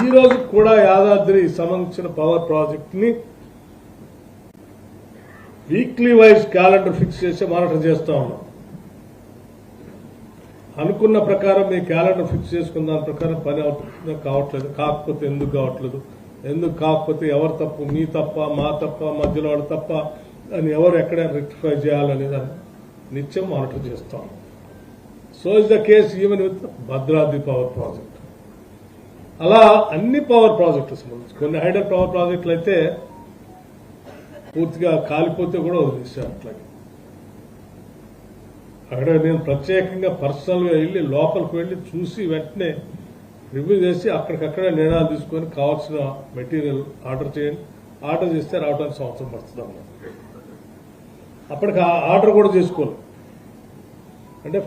ఈ రోజు కూడా యాదాద్రి సంబంధించిన పవర్ ప్రాజెక్ట్ ని వీక్లీ వైజ్ క్యాలెండర్ ఫిక్స్ చేసి మానిటర్ చేస్తా ఉన్నాం. అనుకున్న ప్రకారం మీ క్యాలెండర్ ఫిక్స్ చేసుకున్న దాని ప్రకారం పని అవుతుందో కావట్లేదు. కాకపోతే ఎందుకు కావట్లేదు, ఎందుకు కాకపోతే ఎవరు తప్పు, మీ తప్ప, మా తప్ప, మధ్యలో వాడు తప్ప అని ఎవరు ఎక్కడ రెక్టిఫై చేయాలనే దాన్ని నిత్యం మానిటర్ చేస్తాం. So is the case even with Bhadradri power project. అలా అన్ని పవర్ ప్రాజెక్టులు సంబంధించి కొన్ని హైడల్ పవర్ ప్రాజెక్టులు అయితే పూర్తిగా కాలిపోతే కూడా వదిలేశారు. అట్లాగే అక్కడ నేను ప్రత్యేకంగా పర్సనల్ గా వెళ్లి లోపలికి వెళ్లి చూసి వెంటనే రివ్యూ చేసి అక్కడికక్కడే నిర్ణయాలు తీసుకొని కావాల్సిన మెటీరియల్ ఆర్డర్ చేయండి, ఆర్డర్ చేస్తే రావడానికి సంవత్సరం పడుతుంది. అప్పటికి ఆర్డర్ కూడా చేసుకోవాలి. అంటే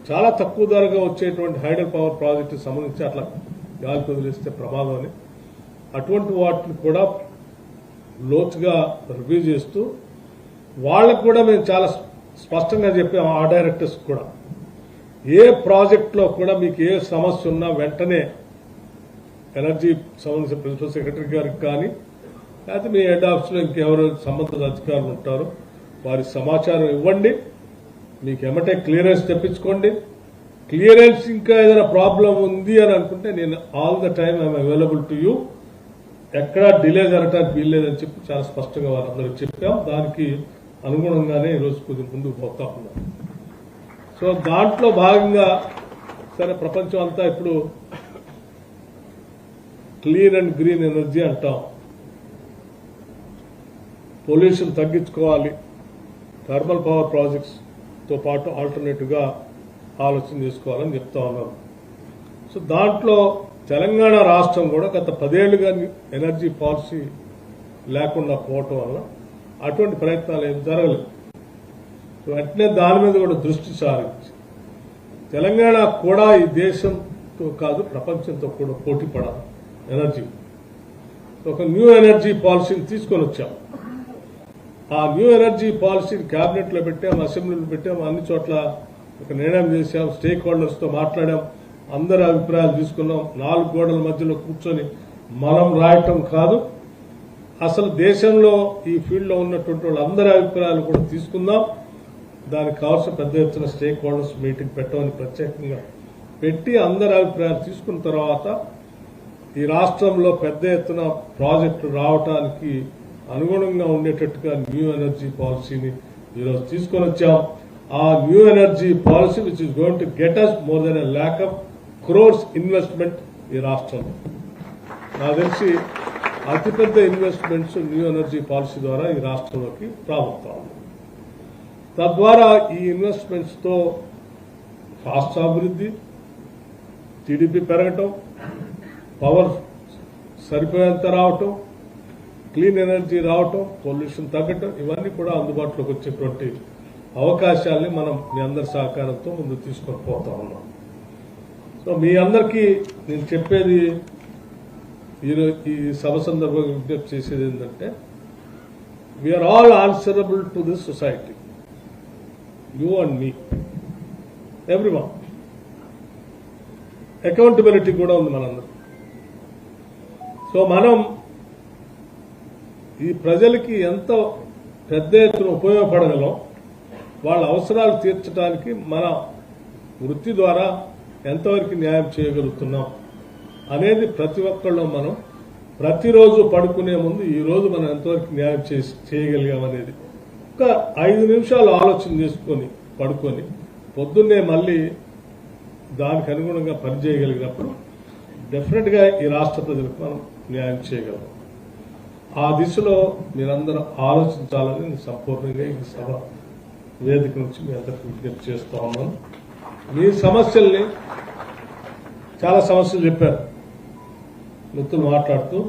చాలా తక్కువ ధరగా వచ్చేటువంటి హైడల్ పవర్ ప్రాజెక్టు సంబంధించి అట్లా గాలికి వదిలేస్తే ప్రమాదం అని అటువంటి వాటిని కూడా లోతుగా రివ్యూ చేస్తూ వాళ్ళకు కూడా మేము చాలా స్పష్టంగా చెప్పాము. ఆ డైరెక్టర్స్ కూడా ఏ ప్రాజెక్టులో కూడా మీకు ఏ సమస్య ఉన్నా వెంటనే ఎనర్జీ సంబంధించిన ప్రిన్సిపల్ సెక్రటరీ గారికి కానీ లేకపోతే మీ హెడ్ ఆఫీస్లో ఇంకెవరు సంబంధిత అధికారులు ఉంటారో వారి సమాచారం ఇవ్వండి. మీకు ఎమ్మటే క్లియరెన్స్ తెప్పించుకోండి. క్లియరెన్స్ ఇంకా ఏదైనా ప్రాబ్లం ఉంది అని అనుకుంటే నేను all the time I'm available to you. ఎక్కడా డిలే జరగడానికి వీల్లేదని చెప్పి చాలా స్పష్టంగా వాళ్ళందరికీ చెప్పాం. దానికి అనుగుణంగానే ఈరోజు కొద్దిగా ముందుకు పోతా ఉన్నాం. సో దాంట్లో భాగంగా సరే ప్రపంచం అంతా ఇప్పుడు క్లీన్ అండ్ గ్రీన్ ఎనర్జీ అంటాం. పొల్యూషన్ తగ్గించుకోవాలి, థర్మల్ పవర్ ప్రాజెక్ట్స్ తో పాటు ఆల్టర్నేటివ్ గా ఆలోచన చేసుకోవాలని చెప్తా ఉన్నాం. సో దాంట్లో తెలంగాణ రాష్ట్రం కూడా గత 10 ఏళ్లుగా ఎనర్జీ పాలసీ లేకుండా పోవటం వల్ల అటువంటి ప్రయత్నాలు ఏం జరగలేదు. వెంటనే దాని మీద కూడా దృష్టి సారించి తెలంగాణ కూడా ఈ దేశంతో కాదు ప్రపంచంతో కూడా పోటీ పడాలి ఎనర్జీ. ఒక న్యూ ఎనర్జీ పాలసీని తీసుకొని వచ్చాం. ఆ న్యూ ఎనర్జీ పాలసీని కేబినెట్ లో పెట్టాం, అసెంబ్లీలో పెట్టాం, అన్ని చోట్ల ఒక నిర్ణయం చేశాం, స్టేక్ హోల్డర్స్ తో మాట్లాడాం, అందరి అభిప్రాయాలు తీసుకున్నాం. 4 గోడల మధ్యలో కూర్చొని మనం రాయటం కాదు, అసలు దేశంలో ఈ ఫీల్డ్ లో ఉన్నటువంటి వాళ్ళందరి అభిప్రాయాలు కూడా తీసుకుందాం. దానికి కావాల్సిన పెద్ద ఎత్తున స్టేక్ హోల్డర్స్ మీటింగ్ పెట్టమని ప్రత్యేకంగా పెట్టి అందరి అభిప్రాయాలు తీసుకున్న తర్వాత ఈ రాష్ట్రంలో పెద్ద ఎత్తున ప్రాజెక్టు రావడానికి అనుగుణంగా ఉండేటట్టుగా న్యూ ఎనర్జీ పాలసీని ఈరోజు తీసుకొని వచ్చాం. ఆ new energy policy which is going to get us more than 1 lakh crores investment ఈ రాష్ట్రంలో. నాకు తెలిసి అతిపెద్ద ఇన్వెస్ట్మెంట్స్ న్యూ ఎనర్జీ పాలసీ ద్వారా ఈ రాష్ట్రంలోకి రాబోతా ఉంది. తద్వారా ఈ ఇన్వెస్ట్మెంట్స్ తో రాష్ట్ర అభివృద్ధి, టీడీపీ పెరగటం, పవర్ సరిపోయేంత రావటం, క్లీన్ ఎనర్జీ రావటం, పొల్యూషన్ తగ్గటం, ఇవన్నీ కూడా అందుబాటులోకి వచ్చేటువంటి అవకాశాలని మనం మీ అందరి సహకారంతో ముందుకు తీసుకొని పోతా ఉన్నాం. సో మీ అందరికీ నేను చెప్పేది ఈ సభ సందర్భంగా విజ్ఞప్తి చేసేది ఏంటంటే we are all answerable to this society, you and me, everyone. Accountability కూడా ఉంది మనందరం. సో మనం ఈ ప్రజలకి ఎంత పెద్ద ఎత్తున ఉపయోగపడగలం, వాళ్ళ అవసరాలు తీర్చడానికి మన వృత్తి ద్వారా ఎంతవరకు న్యాయం చేయగలుగుతున్నాం అనేది ప్రతి ఒక్కళ్ళు మనం ప్రతిరోజు పడుకునే ముందు ఈ రోజు మనం ఎంతవరకు న్యాయం చేయగలిగామనేది ఒక 5 నిమిషాలు ఆలోచన చేసుకొని పడుకొని పొద్దున్నే మళ్ళీ దానికి అనుగుణంగా పనిచేయగలిగినప్పుడు డెఫినెట్ గా ఈ రాష్ట్ర ప్రజలకు మనం న్యాయం చేయగలం. ఆ దిశలో మీరందరూ ఆలోచించాలని నేను సంపూర్ణంగా ఈ సభ వేదిక నుంచి మీ అందరికీ విజ్ఞప్తి చేస్తా ఉన్నాను. మీ సమస్యల్ని చాలా సమస్యలు చెప్పారు మిత్రులు మాట్లాడుతూ,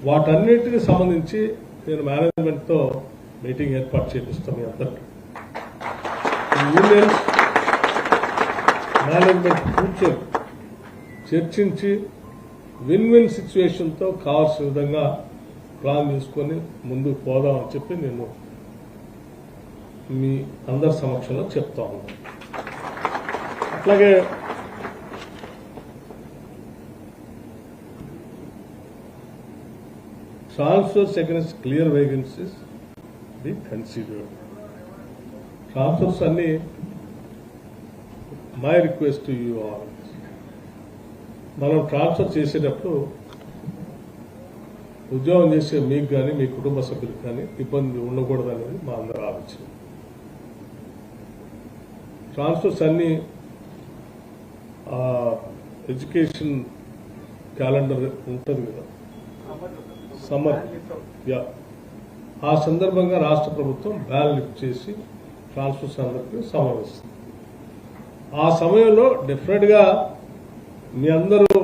వాటన్నిటికి సంబంధించి నేను మేనేజ్మెంట్ తో మీటింగ్ ఏర్పాటు చేపిస్తాను. మీ అందరికీ యూనియన్ మేనేజ్మెంట్ కూర్చొని చర్చించి విన్ విన్ సిచ్యువేషన్ తో కావాల్సిన విధంగా ప్లాన్ చేసుకొని ముందుకు పోదామని చెప్పి నేను మీ అందరి సమక్షంలో చెప్తా ఉన్నాను. అట్లాగే transfers against clear vacancies be considered. Transfers అన్ని my request to you all, మనం ట్రాన్స్ఫర్ చేసేటప్పుడు ఉద్యోగం చేసే మీకు కానీ మీ కుటుంబ సభ్యులకు కానీ ఇబ్బంది ఉండకూడదు అనేది మా అందరి ఆలోచన. ట్రాన్స్ఫర్స్ అన్ని ఎడ్యుకేషన్ క్యాలెండర్ ఉంటుంది కదా, సమ్మర్, ఆ సందర్భంగా రాష్ట్ర ప్రభుత్వం బ్యాన్ లిఫ్ట్ చేసి ట్రాన్స్ఫర్స్ అందరికీ సమావేశిస్తుంది. ఆ సమయంలో డెఫినెట్ గా మీ అందరూ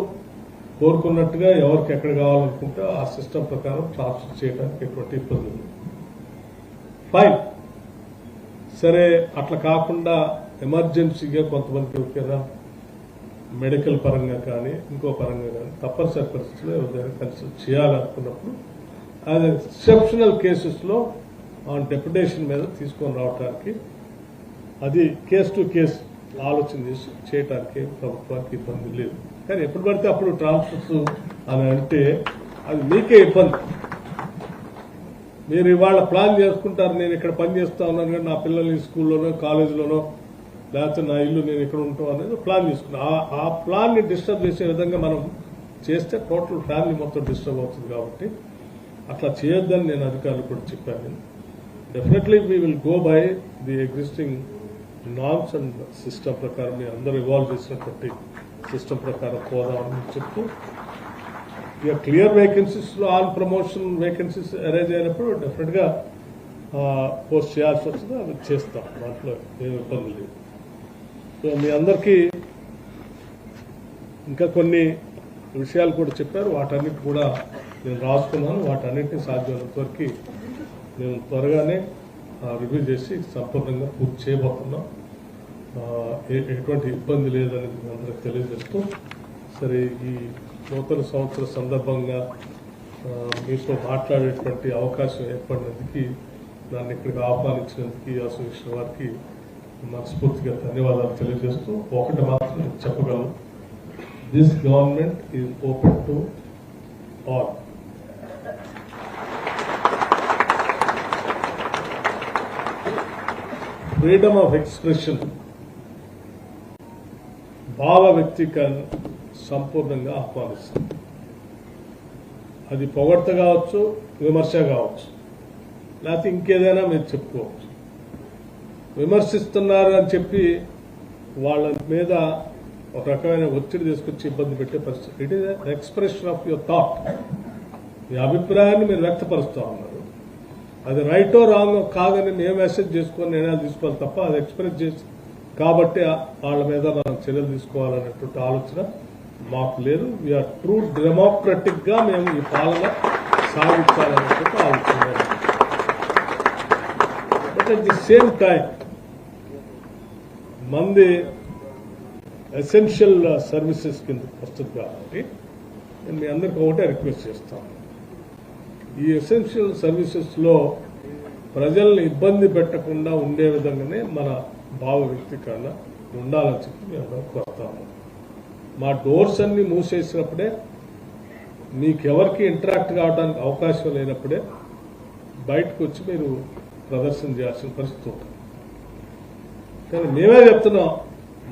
కోరుకున్నట్టుగా ఎవరికి ఎక్కడ కావాలనుకుంటే ఆ సిస్టమ్ ప్రకారం ట్రాన్స్ఫర్ చేయడానికి ఎటువంటి ఇబ్బంది ఉంది. ఫైన్, సరే అట్లా కాకుండా ఎమర్జెన్సీగా కొంతమందికి ఎవరికైనా మెడికల్ పరంగా కానీ ఇంకో పరంగా కానీ తప్పనిసరి పరిస్థితుల్లో ఎవరికైనా కన్సల్ట్ చేయాలనుకున్నప్పుడు అది ఎక్సెప్షనల్ కేసెస్ లో ఆన్ డెప్యుటేషన్ మీద తీసుకొని రావడానికి అది కేస్ టు కేసు ఆలోచన చేసి చేయడానికి ప్రభుత్వానికి ఇబ్బంది లేదు. కానీ ఎప్పుడు పడితే అప్పుడు ట్రాన్స్ఫర్స్ అని అంటే అది మీకే ఇబ్బంది. మీరు ఇవాళ ప్లాన్ చేసుకుంటారు, నేను ఇక్కడ పని చేస్తా ఉన్నాను కానీ నా పిల్లలు ఈ స్కూల్లోనో కాలేజీలోనో లేకపోతే నా ఇల్లు నేను ఇక్కడ ఉంటాం అనేది ప్లాన్ చేసుకున్నాను. ఆ ప్లాన్ ని డిస్టర్బ్ చేసే విధంగా మనం చేస్తే టోటల్ ఫ్యామిలీ మొత్తం డిస్టర్బ్ అవుతుంది. కాబట్టి అట్లా చేయొద్దని నేను అధికారులు కూడా చెప్పాను. Definitely we will go by the existing norms and system ప్రకారం మీరు అందరూ ఇవాల్వ్ చేసినటువంటి సిస్టమ్ ప్రకారం పోదామని చెప్తూ, ఇక క్లియర్ వేకెన్సీస్ లో ఆన్ ప్రమోషన్ వేకెన్సీస్ అరేంజ్ అయినప్పుడు డెఫినెట్ గా పోస్ట్ చేయాల్సి వస్తుంది, అది చేస్తాం, దాంట్లో ఏమి ఇబ్బంది లేదు. సో మీ అందరికీ ఇంకా కొన్ని విషయాలు కూడా చెప్పారు, వాటన్నిటి కూడా నేను రాసుకున్నాను. వాటన్నిటిని సాధ్యమైనంత వరకు మేము త్వరగానే రివ్యూ చేసి సంపూర్ణంగా పూర్తి చేయబోతున్నాం. ఎటువంటి ఇబ్బంది లేదని అందరికి తెలియజేస్తూ, సరే ఈ నూతన సంవత్సర సందర్భంగా మీతో మాట్లాడేటువంటి అవకాశం ఏర్పడినందుకు, నన్ను ఇక్కడికి ఆహ్వానించినందుకు అసోసియేషన్ వారికి మనస్ఫూర్తిగా ధన్యవాదాలు తెలియజేస్తూ, ఒకటి మాత్రం నేను చెప్పగలను, this government is open to all. Freedom of expression, భావ వ్యక్తీకరణ సంపూర్ణంగా ఆహ్వానిస్తుంది. అది పొగడ్త కావచ్చు, విమర్శ కావచ్చు, లేకపోతే ఇంకేదైనా మీరు చెప్పుకోవచ్చు. విమర్శిస్తున్నారు అని చెప్పి వాళ్ళ మీద ఒక రకమైన ఒత్తిడి తీసుకొచ్చి ఇబ్బంది పెట్టే పరిస్థితి. It is expression of your thought. మీ అభిప్రాయాన్ని మీరు వ్యక్తపరుస్తూ ఉన్నారు. అది రైటో రాంగో కాదని మేము మెసేజ్ చేసుకొని నిర్ణయాలు తీసుకోవాలి తప్ప, అది ఎక్స్ప్రెస్ చేసి కాబట్టి వాళ్ళ మీద మనం చర్యలు తీసుకోవాలనేటువంటి ఆలోచన మాకు లేదు. వీఆర్ ట్రూ డెమోక్రటిక్ గా మేము ఈ పాలన సాగించాలనేటువంటి ఆలోచన. But at the same time మంది ఎసెన్షియల్ సర్వీసెస్ కింద వస్తుంది కాబట్టి నేను మీ అందరికీ ఒకటే రిక్వెస్ట్ చేస్తాను, ఈ ఎసెన్షియల్ సర్వీసెస్ లో ప్రజల్ని ఇబ్బంది పెట్టకుండా ఉండే విధంగానే మన భావ వ్యక్తీకరణ ఉండాలని చెప్పి మేము అందరం కోరుతాము. మా డోర్స్ అన్ని మూసేసినప్పుడే, మీకెవరికి ఇంటరాక్ట్ కావడానికి అవకాశం లేనప్పుడే బయటకు వచ్చి మీరు ప్రదర్శన చేయాల్సిన పరిస్థితి ఉంటుంది. కానీ మేమే చెప్తున్నాం,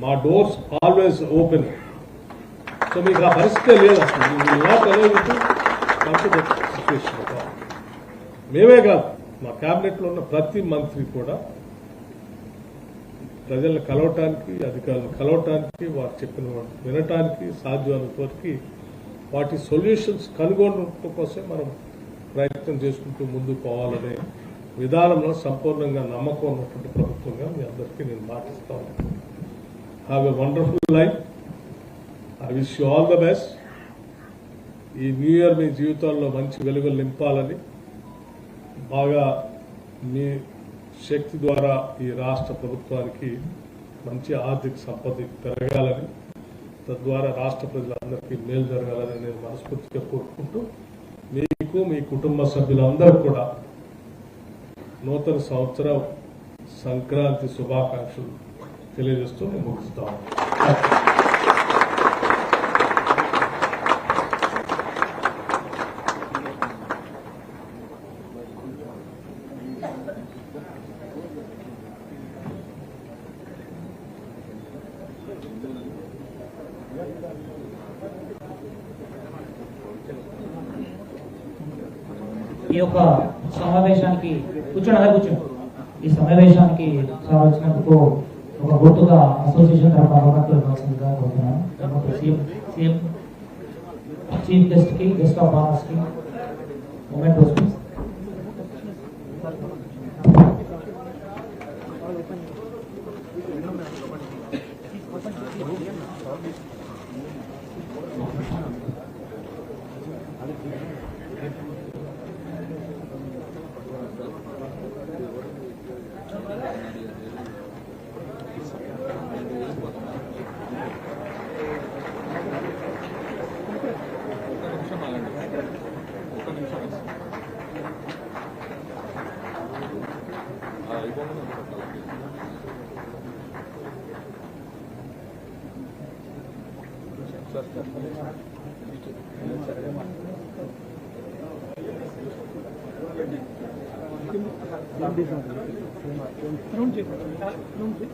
మా డోర్స్ ఆల్వేస్ ఓపెన్. సో మీకు ఆ పరిస్థితే లేదు అసలు. మేమే కాదు, మా క్యాబినెట్ లో ఉన్న ప్రతి మంత్రి కూడా ప్రజలను కలవటానికి, అధికారులను కలవటానికి, వారు చెప్పిన వినటానికి, సాధ్యమైనంత వరకు వాటి సొల్యూషన్స్ కనుగొనడం కోసం మనం ప్రయత్నం చేసుకుంటూ ముందుకు పోవాలనే విధానంలో సంపూర్ణంగా నమ్మకం ఉన్నటువంటి ప్రభుత్వంగా మీ అందరికీ నేను మాటిస్తాను. Have a wonderful life. I wish you all the best. ఈ న్యూ ఇయర్ మీ జీవితాల్లో మంచి వెలుగులు నింపాలని, బాగా మీ శక్తి ద్వారా ఈ రాష్ట్ర ప్రభుత్వానికి మంచి ఆర్థిక సంపద పెరగాలని, తద్వారా రాష్ట్ర ప్రజలందరికీ మేలు జరగాలని నేను మనస్ఫూర్తిగా కోరుకుంటూ, మీకు మీ కుటుంబ సభ్యులందరూ కూడా నూతన సంవత్సర సంక్రాంతి శుభాకాంక్షలు తెలియజేస్తూ నేను ముగిస్తాను. ఈ యొక్క సమావేశానికి కూర్చోండి. ఈ సమావేశానికి వచ్చినందుకు ఒక గుర్తుగా అసోసియేషన్ తరఫున అవకాశం ఇవ్వాల్సిందిగా కోరుతున్నాను. సీఎం చీఫ్ గెస్ట్ కి, గెస్ట్ ఆఫ్ ఆనర్స్ కి మూమెంట్ వస్తుంది. రౌండ్ చేయండి.